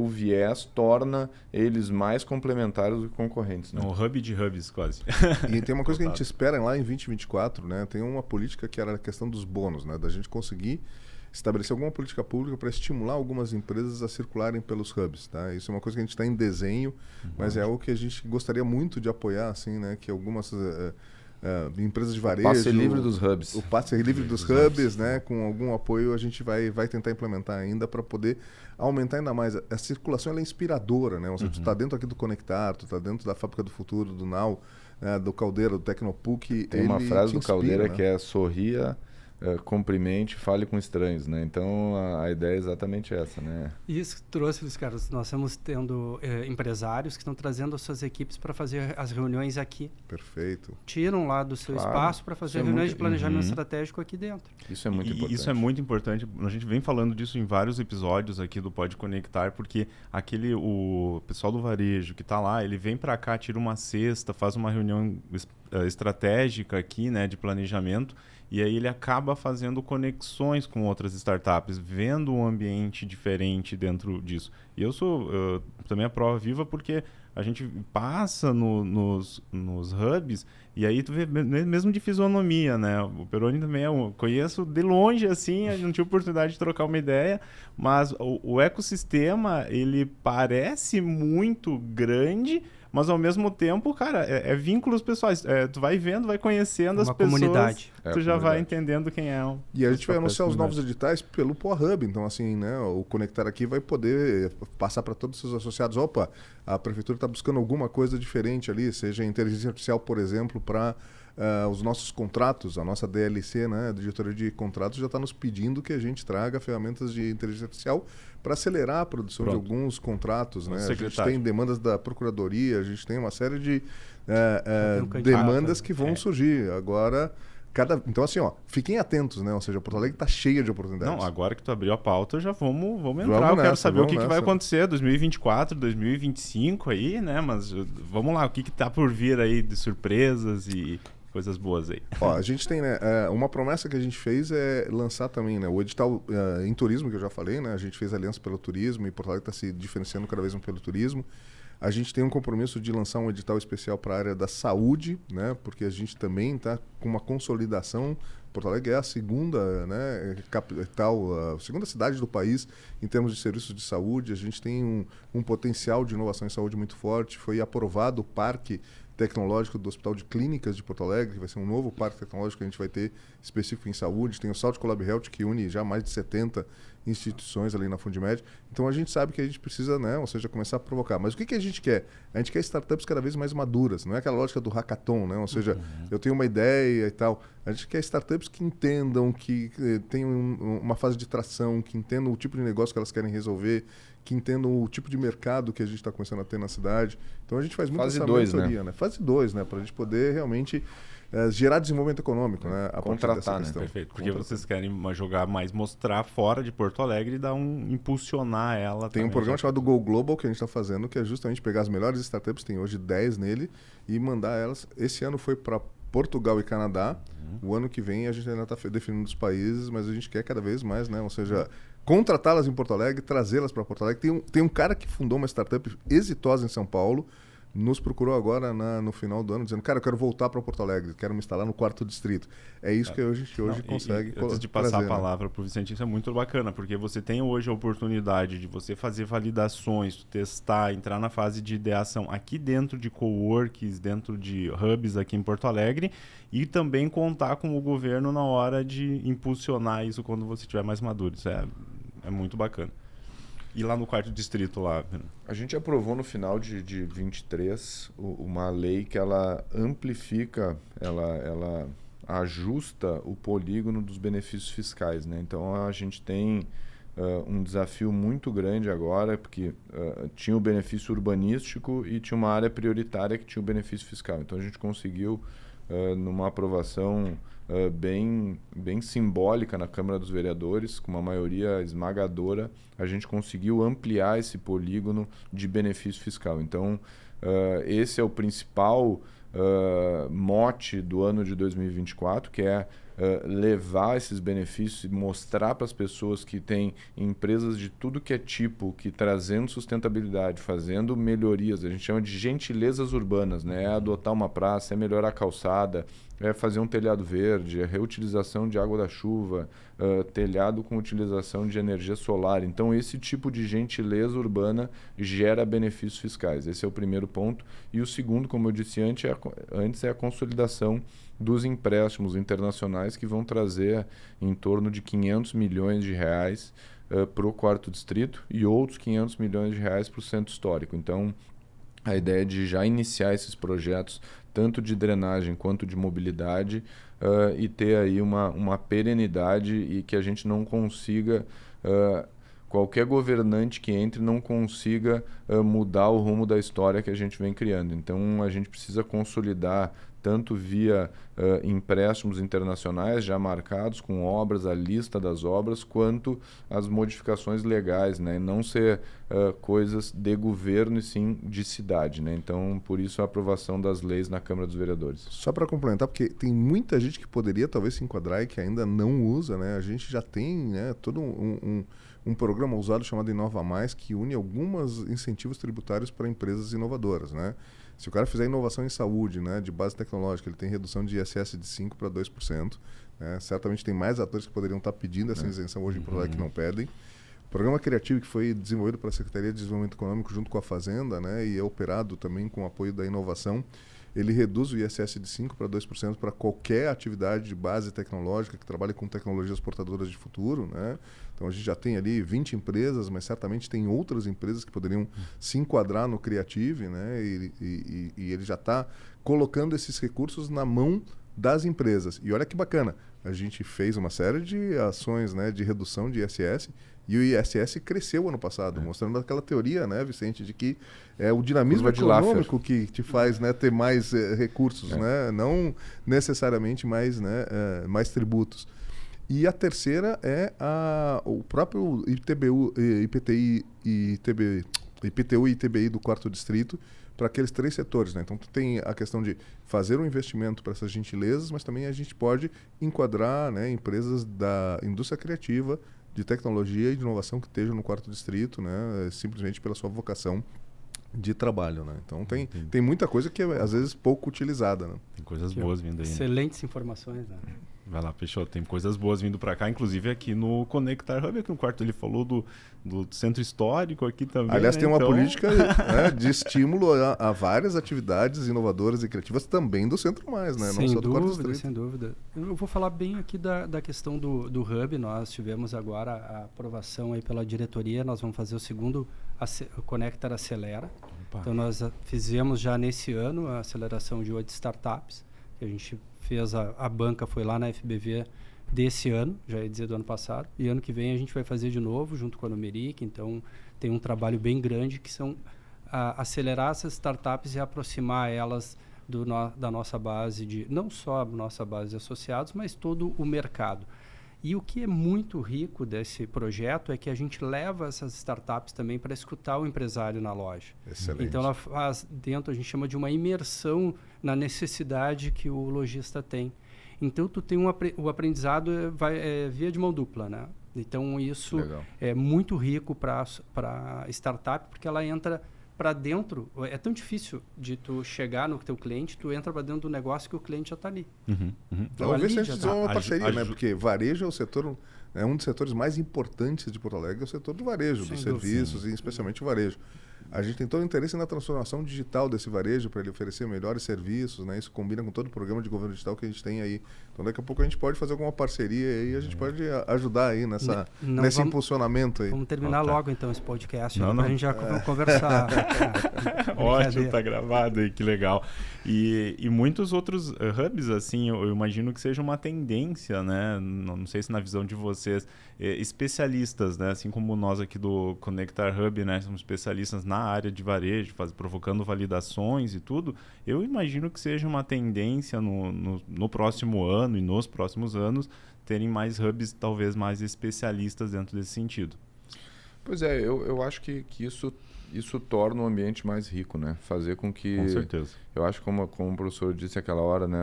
viés torna eles mais complementares do que concorrentes. Né? Um hub de hubs, quase. E tem uma coisa que a gente espera lá em 2024, né? Tem uma política que era a questão dos bônus, né? Da gente conseguir estabelecer alguma política pública para estimular algumas empresas a circularem pelos hubs, tá? Isso é uma coisa que a gente está em desenho, mas é algo que a gente gostaria muito de apoiar, assim, né? Que algumas empresas de varejo... O passe livre dos hubs. O passe livre dos hubs, né? Com algum apoio a gente vai tentar implementar ainda para poder aumentar ainda mais. A circulação ela é inspiradora, né? Ou seja, tu está dentro aqui do Conectar, tu está dentro da Fábrica do Futuro, do Now, do Caldeira, do Tecnopuc. Tem uma frase do inspira, Caldeira, né? que é sorria, cumprimente, fale com estranhos, né? Então a ideia é exatamente essa, né? Isso que trouxe, Luiz Carlos. Nós estamos tendo empresários que estão trazendo as suas equipes para fazer as reuniões aqui. Perfeito. Tiram lá do seu espaço para fazer reuniões de planejamento estratégico aqui dentro. Isso é muito importante. Isso é muito importante. A gente vem falando disso em vários episódios aqui do Pode Conectar, porque o pessoal do varejo que está lá, ele vem para cá, tira uma cesta, faz uma reunião estratégica aqui, né, de planejamento, e aí ele acaba fazendo conexões com outras startups, vendo um ambiente diferente dentro disso. E eu sou também a prova viva porque a gente passa nos hubs e aí tu vê mesmo de fisionomia, né? O Peroni também conheço de longe, assim, eu não tive oportunidade de trocar uma ideia, mas o ecossistema, ele parece muito grande, mas ao mesmo tempo, cara, é vínculos pessoais. Tu vai vendo, vai conhecendo as pessoas. Comunidade. Tu já vai entendendo quem é. E a gente vai anunciar os novos editais pelo Poa Hub. Então, assim, né, o Conectar aqui vai poder passar para todos os seus associados. Opa, a prefeitura está buscando alguma coisa diferente ali, seja inteligência artificial, por exemplo, para os nossos contratos. A nossa DLC, né, a diretoria de contratos, já está nos pedindo que a gente traga ferramentas de inteligência artificial para acelerar a produção de alguns contratos. Né? A gente tem demandas da Procuradoria, a gente tem uma série de demandas que vão surgir. Agora, então, assim, fiquem atentos, né? Ou seja, Porto Alegre está cheia de oportunidades. Não, agora que tu abriu a pauta, já vamos entrar. Eu quero saber o que vai acontecer 2024, 2025 aí, né? Mas vamos lá, o que está por vir aí de surpresas e coisas boas aí. A gente tem, né, uma promessa que a gente fez é lançar também, né, o edital em turismo, que eu já falei, né? A gente fez aliança pelo turismo e Porto Alegre está se diferenciando cada vez mais pelo turismo. A gente tem um compromisso de lançar um edital especial para a área da saúde, né? Porque a gente também está com uma consolidação. Porto Alegre é a segunda, né, capital, a segunda cidade do país em termos de serviços de saúde. A gente tem um potencial de inovação em saúde muito forte. Foi aprovado o Parque Tecnológico do Hospital de Clínicas de Porto Alegre, que vai ser um novo parque tecnológico que a gente vai ter específico em saúde. Tem o Salto Collab Health, que une já mais de 70 instituições ali na Fundimed. Então a gente sabe que a gente precisa, né, ou seja, começar a provocar. Mas o que a gente quer? A gente quer startups cada vez mais maduras. Não é aquela lógica do hackathon, né? Ou seja, eu tenho uma ideia e tal. A gente quer startups que entendam, que tenham uma fase de tração, que entendam o tipo de negócio que elas querem resolver, que entendam o tipo de mercado que a gente está começando a ter na cidade. Então a gente faz muito essa mentoria, né? Fase 2, né? Para a gente poder realmente gerar desenvolvimento econômico, né? A contratar, né? Perfeito. Porque vocês querem jogar mais, mostrar fora de Porto Alegre e impulsionar ela. Tem um programa chamado Go Global que a gente está fazendo, que é justamente pegar as melhores startups, tem hoje 10 nele, e mandar elas. Esse ano foi para Portugal e Canadá. O ano que vem a gente ainda está definindo os países, mas a gente quer cada vez mais, né? Ou seja, contratá-las em Porto Alegre, trazê-las para Porto Alegre. Tem um cara que fundou uma startup exitosa em São Paulo, nos procurou agora no final do ano, dizendo, cara, eu quero voltar para Porto Alegre, quero me instalar no 4º distrito. É isso que a gente hoje consegue antes de passar trazer, a palavra para o Vicente, isso é muito bacana, porque você tem hoje a oportunidade de você fazer validações, testar, entrar na fase de ideação aqui dentro de coworks, dentro de hubs aqui em Porto Alegre, e também contar com o governo na hora de impulsionar isso quando você estiver mais maduro. Isso é muito bacana. E lá no 4º distrito lá? A gente aprovou no final de 23 uma lei que ela amplifica, ela ajusta o polígono dos benefícios fiscais, né? Então a gente tem um desafio muito grande agora, porque tinha o benefício urbanístico e tinha uma área prioritária que tinha o benefício fiscal. Então a gente conseguiu, numa aprovação bem simbólica na Câmara dos Vereadores, com uma maioria esmagadora, a gente conseguiu ampliar esse polígono de benefício fiscal. Então, esse é o principal mote do ano de 2024, que é levar esses benefícios e mostrar para as pessoas que têm empresas de tudo que é tipo, que trazendo sustentabilidade, fazendo melhorias, a gente chama de gentilezas urbanas, né? É adotar uma praça, é melhorar a calçada, é fazer um telhado verde, é reutilização de água da chuva, telhado com utilização de energia solar. Então, esse tipo de gentileza urbana gera benefícios fiscais. Esse é o primeiro ponto. E o segundo, como eu disse antes, é a consolidação dos empréstimos internacionais que vão trazer em torno de 500 milhões de reais para o 4º distrito e outros 500 milhões de reais para o centro histórico. Então, a ideia é de já iniciar esses projetos, tanto de drenagem quanto de mobilidade, e ter aí uma perenidade e que a gente não consiga, qualquer governante que entre não consiga mudar o rumo da história que a gente vem criando. Então, a gente precisa consolidar tanto via empréstimos internacionais já marcados com obras, a lista das obras, quanto as modificações legais, né? E não ser coisas de governo e sim de cidade, né? Então, por isso a aprovação das leis na Câmara dos Vereadores. Só para complementar, porque tem muita gente que poderia talvez se enquadrar e que ainda não usa, né? A gente já tem, né, todo um programa usado chamado Inova Mais, que une alguns incentivos tributários para empresas inovadoras, né? Se o cara fizer inovação em saúde, né, de base tecnológica, ele tem redução de ISS de 5% para 2%. Né? Certamente tem mais atores que poderiam estar pedindo essa isenção hoje em Porto Alegre que não pedem. O programa criativo que foi desenvolvido pela Secretaria de Desenvolvimento Econômico junto com a Fazenda, né, e é operado também com o apoio da inovação, ele reduz o ISS de 5% para 2% para qualquer atividade de base tecnológica que trabalhe com tecnologias portadoras de futuro, né? Então a gente já tem ali 20 empresas, mas certamente tem outras empresas que poderiam se enquadrar no Creative, né? E ele já está colocando esses recursos na mão das empresas. E olha que bacana, a gente fez uma série de ações, né, de redução de ISS, e o ISS cresceu ano passado, mostrando aquela teoria, né, Vicente, de que é o dinamismo econômico que te faz, né, ter mais recursos, né, não necessariamente mais, né, mais tributos. E a terceira é o próprio IPTU e ITBI do 4º distrito, para aqueles 3 setores, né? Então, tu tem a questão de fazer um investimento para essas gentilezas, mas também a gente pode enquadrar, né, empresas da indústria criativa, de tecnologia e de inovação que estejam no 4º distrito, né, simplesmente pela sua vocação de trabalho, né? Então, tem muita coisa que é, às vezes, pouco utilizada, né? Tem coisas boas vindo aí. Excelentes informações, né? Vai lá, Peixoto, tem coisas boas vindo para cá, inclusive aqui no Conectar Hub, aqui no quarto ele falou do centro histórico aqui também. Aliás, né? tem uma política, né, de estímulo a várias atividades inovadoras e criativas também do Centro Mais, né? Sem não só do 4º dúvida, distrito. sem dúvida. Eu vou falar bem aqui da questão do Hub. Nós tivemos agora a aprovação aí pela diretoria, nós vamos fazer o segundo Conectar Acelera. Opa. Então nós fizemos já nesse ano a aceleração de 8 startups, que a gente fez, a banca foi lá na FBV desse ano, já ia dizer do ano passado, e ano que vem a gente vai fazer de novo, junto com a Numeric. Então tem um trabalho bem grande que são acelerar essas startups e aproximar elas da nossa base não só a nossa base de associados, mas todo o mercado. E o que é muito rico desse projeto é que a gente leva essas startups também para escutar o empresário na loja. Excelente. Então ela faz dentro, a gente chama de uma imersão na necessidade que o lojista tem. Então tu tem o aprendizado via de mão dupla, né? Então isso é muito rico para startup, porque ela entra para dentro, é tão difícil de tu chegar no teu cliente, tu entra para dentro do negócio que o cliente já está ali. Então, ver se a gente fizer uma parceria, né? Aju- Porque varejo é o setor, é um dos setores mais importantes de Porto Alegre, é o setor do varejo, Sem dos dúvida. serviços e especialmente o varejo. A gente tem todo o interesse na transformação digital desse varejo para ele oferecer melhores serviços, né? Isso combina com todo o programa de governo digital que a gente tem aí. Então, daqui a pouco a gente pode fazer alguma parceria aí, a gente pode ajudar aí nesse impulsionamento aí. Vamos terminar logo então esse podcast, Não, para não. a gente já conversar. Ótimo, tá gravado aí, que legal. E muitos outros hubs, assim, eu imagino que seja uma tendência, né? Não sei se na visão de vocês, especialistas, né? Assim como nós aqui do Conectar Hub, né? Somos especialistas na área de varejo, provocando validações e tudo. Eu imagino que seja uma tendência no próximo ano e nos próximos anos terem mais hubs, talvez mais especialistas dentro desse sentido. Pois é, eu acho que isso torna o ambiente mais rico, né? Fazer com que... Com certeza. Eu acho, como o professor disse aquela hora, né?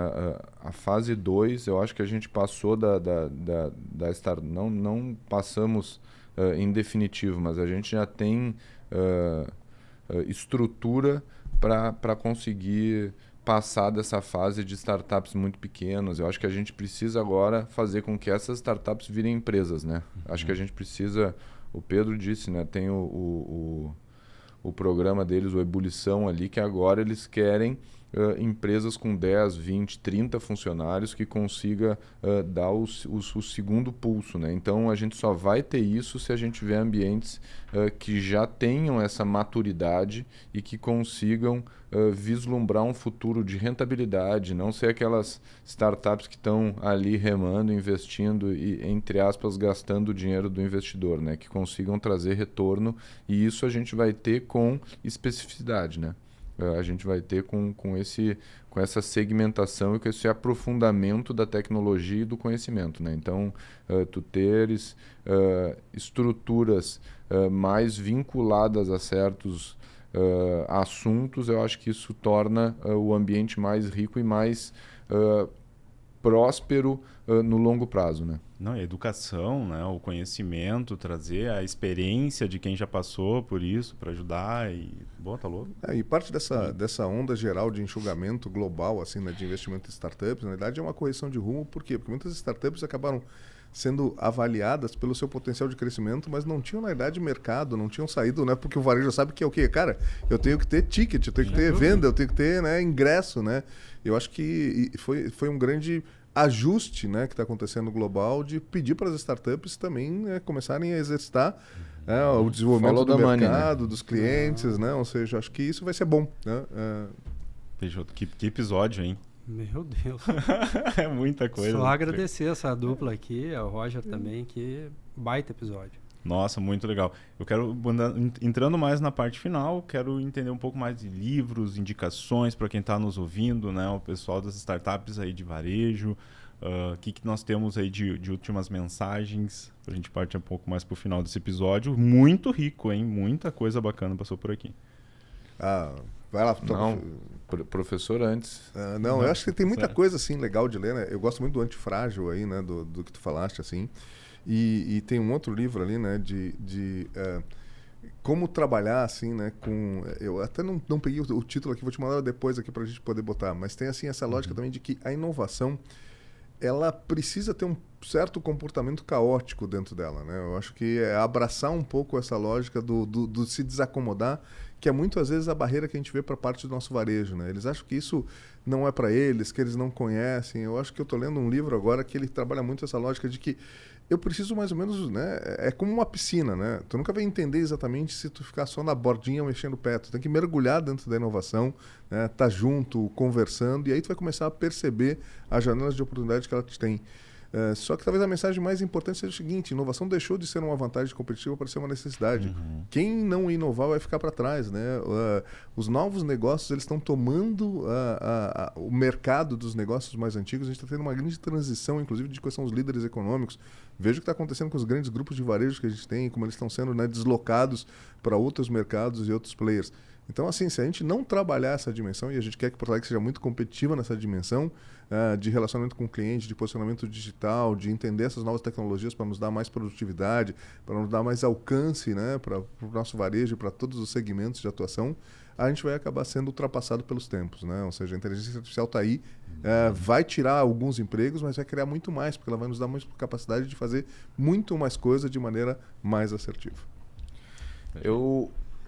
A fase 2, eu acho que a gente passou da Star... Não passamos em definitivo, mas a gente já tem estrutura para conseguir passar dessa fase de startups muito pequenas. Eu acho que a gente precisa agora fazer com que essas startups virem empresas, né? Acho que a gente precisa... O Pedro disse, né? Tem o programa deles, o Ebulição ali, que agora eles querem empresas com 10, 20, 30 funcionários que consiga dar o segundo pulso, né? Então, a gente só vai ter isso se a gente tiver ambientes que já tenham essa maturidade e que consigam vislumbrar um futuro de rentabilidade, não ser aquelas startups que estão ali remando, investindo e, entre aspas, gastando o dinheiro do investidor, né? Que consigam trazer retorno, e isso a gente vai ter com especificidade, né? A gente vai ter com essa segmentação e com esse aprofundamento da tecnologia e do conhecimento, né? Então, tu teres estruturas mais vinculadas a certos assuntos, eu acho que isso torna o ambiente mais rico e mais próspero no longo prazo, né? Não, a educação, né? O conhecimento, trazer a experiência de quem já passou por isso para ajudar e... Bom, tá louco? E parte dessa onda geral de enxugamento global, assim, né, de investimento em startups, na verdade é uma correção de rumo. Por quê? Porque muitas startups acabaram sendo avaliadas pelo seu potencial de crescimento, mas não tinham, na verdade, mercado, não tinham saído, né? Porque o varejo sabe que é o quê? Cara, eu tenho que ter ticket, eu tenho que ter venda, eu tenho que ter, né, ingresso, né? Eu acho que foi um grande ajuste, né, que está acontecendo global, de pedir para as startups também, né, começarem a exercitar o desenvolvimento do mercado, dos clientes, né? Ou seja, acho que isso vai ser bom, né? Peixoto, que episódio, hein? Meu Deus. É muita coisa. Só agradecer essa dupla aqui, ao Roger também, que baita episódio. Nossa, muito legal. Eu quero, entrando mais na parte final, quero entender um pouco mais de livros, indicações para quem está nos ouvindo, né? O pessoal das startups aí de varejo. O que nós temos aí de últimas mensagens? A gente parte um pouco mais para o final desse episódio. Muito rico, hein? Muita coisa bacana passou por aqui. Vai lá. Não, professor antes. Não, eu acho que tem muita coisa assim legal de ler, né? Eu gosto muito do Antifrágil aí, né? Do que tu falaste, assim. E tem um outro livro ali, né? De como trabalhar, assim, né? Eu até não peguei o título aqui, vou te mandar depois aqui pra gente poder botar. Mas tem, assim, essa lógica também de que a inovação, ela precisa ter um certo comportamento caótico dentro dela, né? Eu acho que é abraçar um pouco essa lógica do se desacomodar, que é muitas vezes a barreira que a gente vê para parte do nosso varejo, né? Eles acham que isso não é para eles, que eles não conhecem. Eu acho que eu estou lendo um livro agora que ele trabalha muito essa lógica de que eu preciso mais ou menos, né? É como uma piscina, né? Tu nunca vai entender exatamente se tu ficar só na bordinha mexendo o pé. Tu tem que mergulhar dentro da inovação, né? Tá junto, conversando, e aí tu vai começar a perceber as janelas de oportunidade que ela te tem. Só que talvez a mensagem mais importante seja o seguinte: inovação deixou de ser uma vantagem competitiva para ser uma necessidade. Quem não inovar vai ficar para trás, né? Os novos negócios, eles estão tomando o mercado dos negócios mais antigos. A gente está tendo uma grande transição, inclusive, de quais são os líderes econômicos. Veja o que está acontecendo com os grandes grupos de varejo que a gente tem, como eles estão sendo, né, deslocados para outros mercados e outros players. Então, assim, se a gente não trabalhar essa dimensão, e a gente quer que Porto Alegre seja muito competitiva nessa dimensão, de relacionamento com o cliente, de posicionamento digital, de entender essas novas tecnologias para nos dar mais produtividade, para nos dar mais alcance, né, para o nosso varejo, para todos os segmentos de atuação, a gente vai acabar sendo ultrapassado pelos tempos, né? Ou seja, a inteligência artificial está aí, vai tirar alguns empregos, mas vai criar muito mais, porque ela vai nos dar mais capacidade de fazer muito mais coisa de maneira mais assertiva.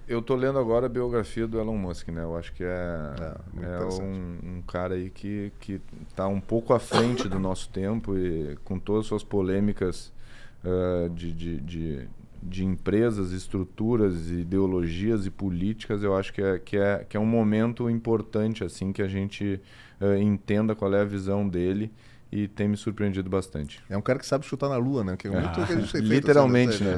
Eu tô lendo agora a biografia do Elon Musk, né? Eu acho que é um cara aí que está um pouco à frente do nosso tempo e com todas as suas polêmicas de empresas, estruturas, ideologias e políticas, eu acho que é um momento importante assim que a gente entenda qual é a visão dele. E tem me surpreendido bastante. É um cara que sabe chutar na lua, né? Que é muito o que a gente tem feito. Literalmente, né?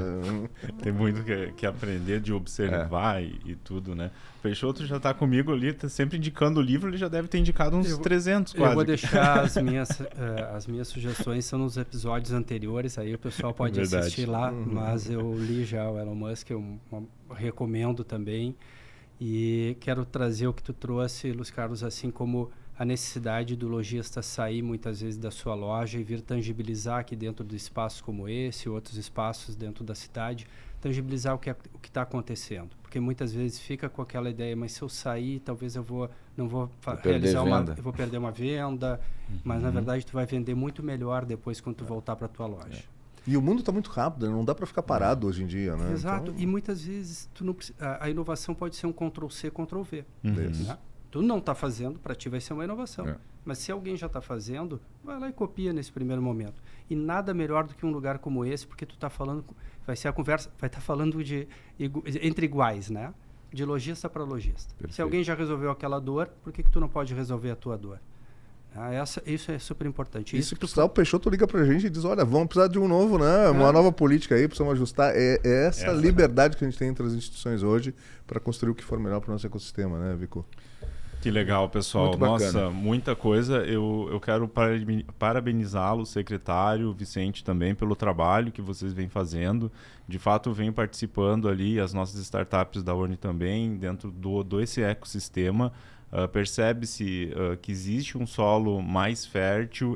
Tem muito que aprender de observar e tudo, né? Peixoto já está comigo ali, tá sempre indicando o livro, ele já deve ter indicado uns 300 quase. Eu vou deixar as minhas sugestões, são nos episódios anteriores, aí o pessoal pode assistir lá, mas eu li já o Elon Musk, eu recomendo também. E quero trazer o que tu trouxe, Luiz Carlos, assim como a necessidade do lojista sair muitas vezes da sua loja e vir tangibilizar aqui dentro de espaços como esse, outros espaços dentro da cidade, tangibilizar o que está acontecendo. Porque muitas vezes fica com aquela ideia, mas se eu sair, talvez eu não vou realizar eu vou perder uma venda, mas na verdade tu vai vender muito melhor depois quando tu voltar para a tua loja. E o mundo está muito rápido, né? Não dá para ficar parado hoje em dia, né? Exato, então... e muitas vezes a inovação pode ser um Ctrl+C, Ctrl+V. Né? Tu não está fazendo, para ti vai ser uma inovação. Mas se alguém já está fazendo, vai lá e copia nesse primeiro momento. E nada melhor do que um lugar como esse, porque tu está falando, vai ser a conversa, vai estar falando entre iguais, né? De lojista para lojista. Perfeito. Se alguém já resolveu aquela dor, por que tu não pode resolver a tua dor? Isso é super importante. E se precisar, o Peixoto liga pra gente e diz, olha, vamos precisar de um novo, né? Uma nova política aí, precisamos ajustar. É essa liberdade que a gente tem entre as instituições hoje para construir o que for melhor para o nosso ecossistema, né, Vico? Que legal, pessoal. Nossa, muita coisa. Eu quero parabenizá-lo, secretário, Vicente também, pelo trabalho que vocês vêm fazendo. De fato, venho participando ali, as nossas startups da Orne também, dentro desse ecossistema. Percebe-se que existe um solo mais fértil,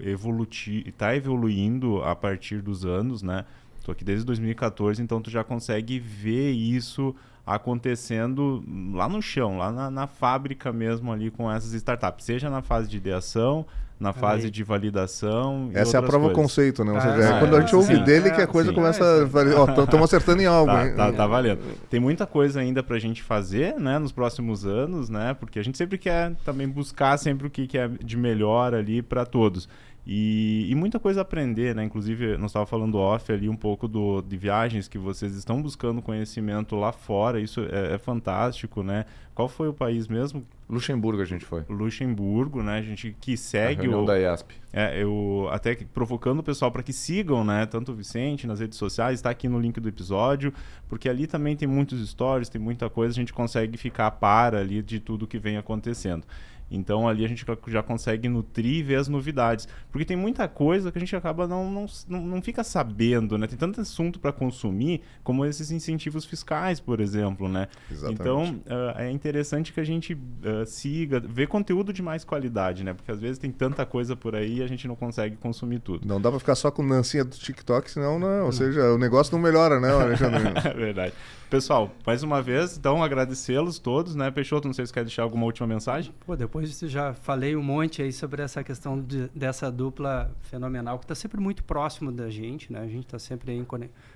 está evoluindo a partir dos anos, né? Estou aqui desde 2014, então tu já consegue ver isso acontecendo lá no chão, lá na fábrica mesmo ali com essas startups, seja na fase de ideação, na fase de validação. Essa é a prova conceito, né? Ou seja, quando a gente ouve dele que a coisa começa a... Estamos acertando em algo. Tá valendo. Tem muita coisa ainda pra gente fazer, né, nos próximos anos, né? Porque a gente sempre quer também buscar sempre o que é de melhor ali para todos. E muita coisa a aprender, né? Inclusive, nós estávamos falando off ali um pouco de viagens que vocês estão buscando conhecimento lá fora. Isso é fantástico, né? Qual foi o país mesmo? Luxemburgo a gente foi. Luxemburgo, né? A gente que segue... A reunião da IASP. Eu até provocando o pessoal para que sigam, né? Tanto o Vicente nas redes sociais, está aqui no link do episódio, porque ali também tem muitos stories, tem muita coisa, a gente consegue ficar a par ali de tudo que vem acontecendo. Então ali a gente já consegue nutrir e ver as novidades. Porque tem muita coisa que a gente acaba não fica sabendo, né? Tem tanto assunto para consumir, como esses incentivos fiscais, por exemplo, né? Exatamente. Então é interessante que a gente siga, vê conteúdo de mais qualidade, né? Porque às vezes tem tanta coisa por aí e a gente não consegue consumir tudo. Não dá para ficar só com dancinha do TikTok, senão não. Ou seja, o negócio não melhora, né, Alexandre? É verdade. Pessoal, mais uma vez, então agradecê-los todos, né? Peixoto, não sei se quer deixar alguma última mensagem. Depois disso já falei um monte aí sobre essa questão dessa dupla fenomenal, que está sempre muito próximo da gente, né? A gente está sempre aí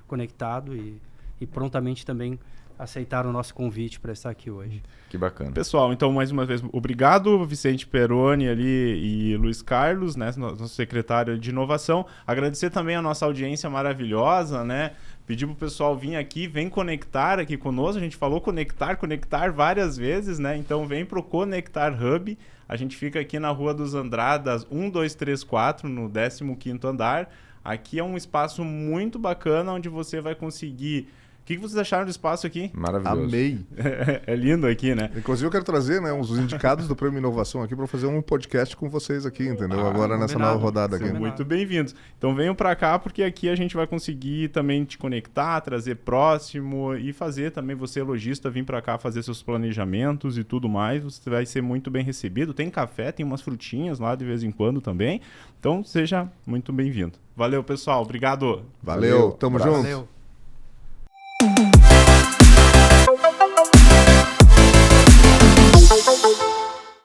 conectado e prontamente também aceitaram o nosso convite para estar aqui hoje. Que bacana. Pessoal, então mais uma vez, obrigado Vicente Peroni ali e Luiz Carlos, né, nosso secretário de inovação. Agradecer também a nossa audiência maravilhosa, né? Pedir pro pessoal vir aqui, vem conectar aqui conosco. A gente falou conectar várias vezes, né? Então vem pro Conectar Hub. A gente fica aqui na Rua dos Andradas, 1234, no 15º andar. Aqui é um espaço muito bacana onde você vai conseguir que vocês acharam do espaço aqui? Maravilhoso. Amei. É lindo aqui, né? Inclusive, eu quero trazer, né, os indicados do Prêmio Inovação aqui para fazer um podcast com vocês aqui, entendeu? Agora nessa combinado. nova rodada aqui. São muito bem-vindos. Então venham para cá, porque aqui a gente vai conseguir também te conectar, trazer próximo e fazer também você, lojista, vir para cá fazer seus planejamentos e tudo mais. Você vai ser muito bem recebido. Tem café, tem umas frutinhas lá de vez em quando também. Então seja muito bem-vindo. Valeu, pessoal. Obrigado. Valeu, tamo junto. Valeu.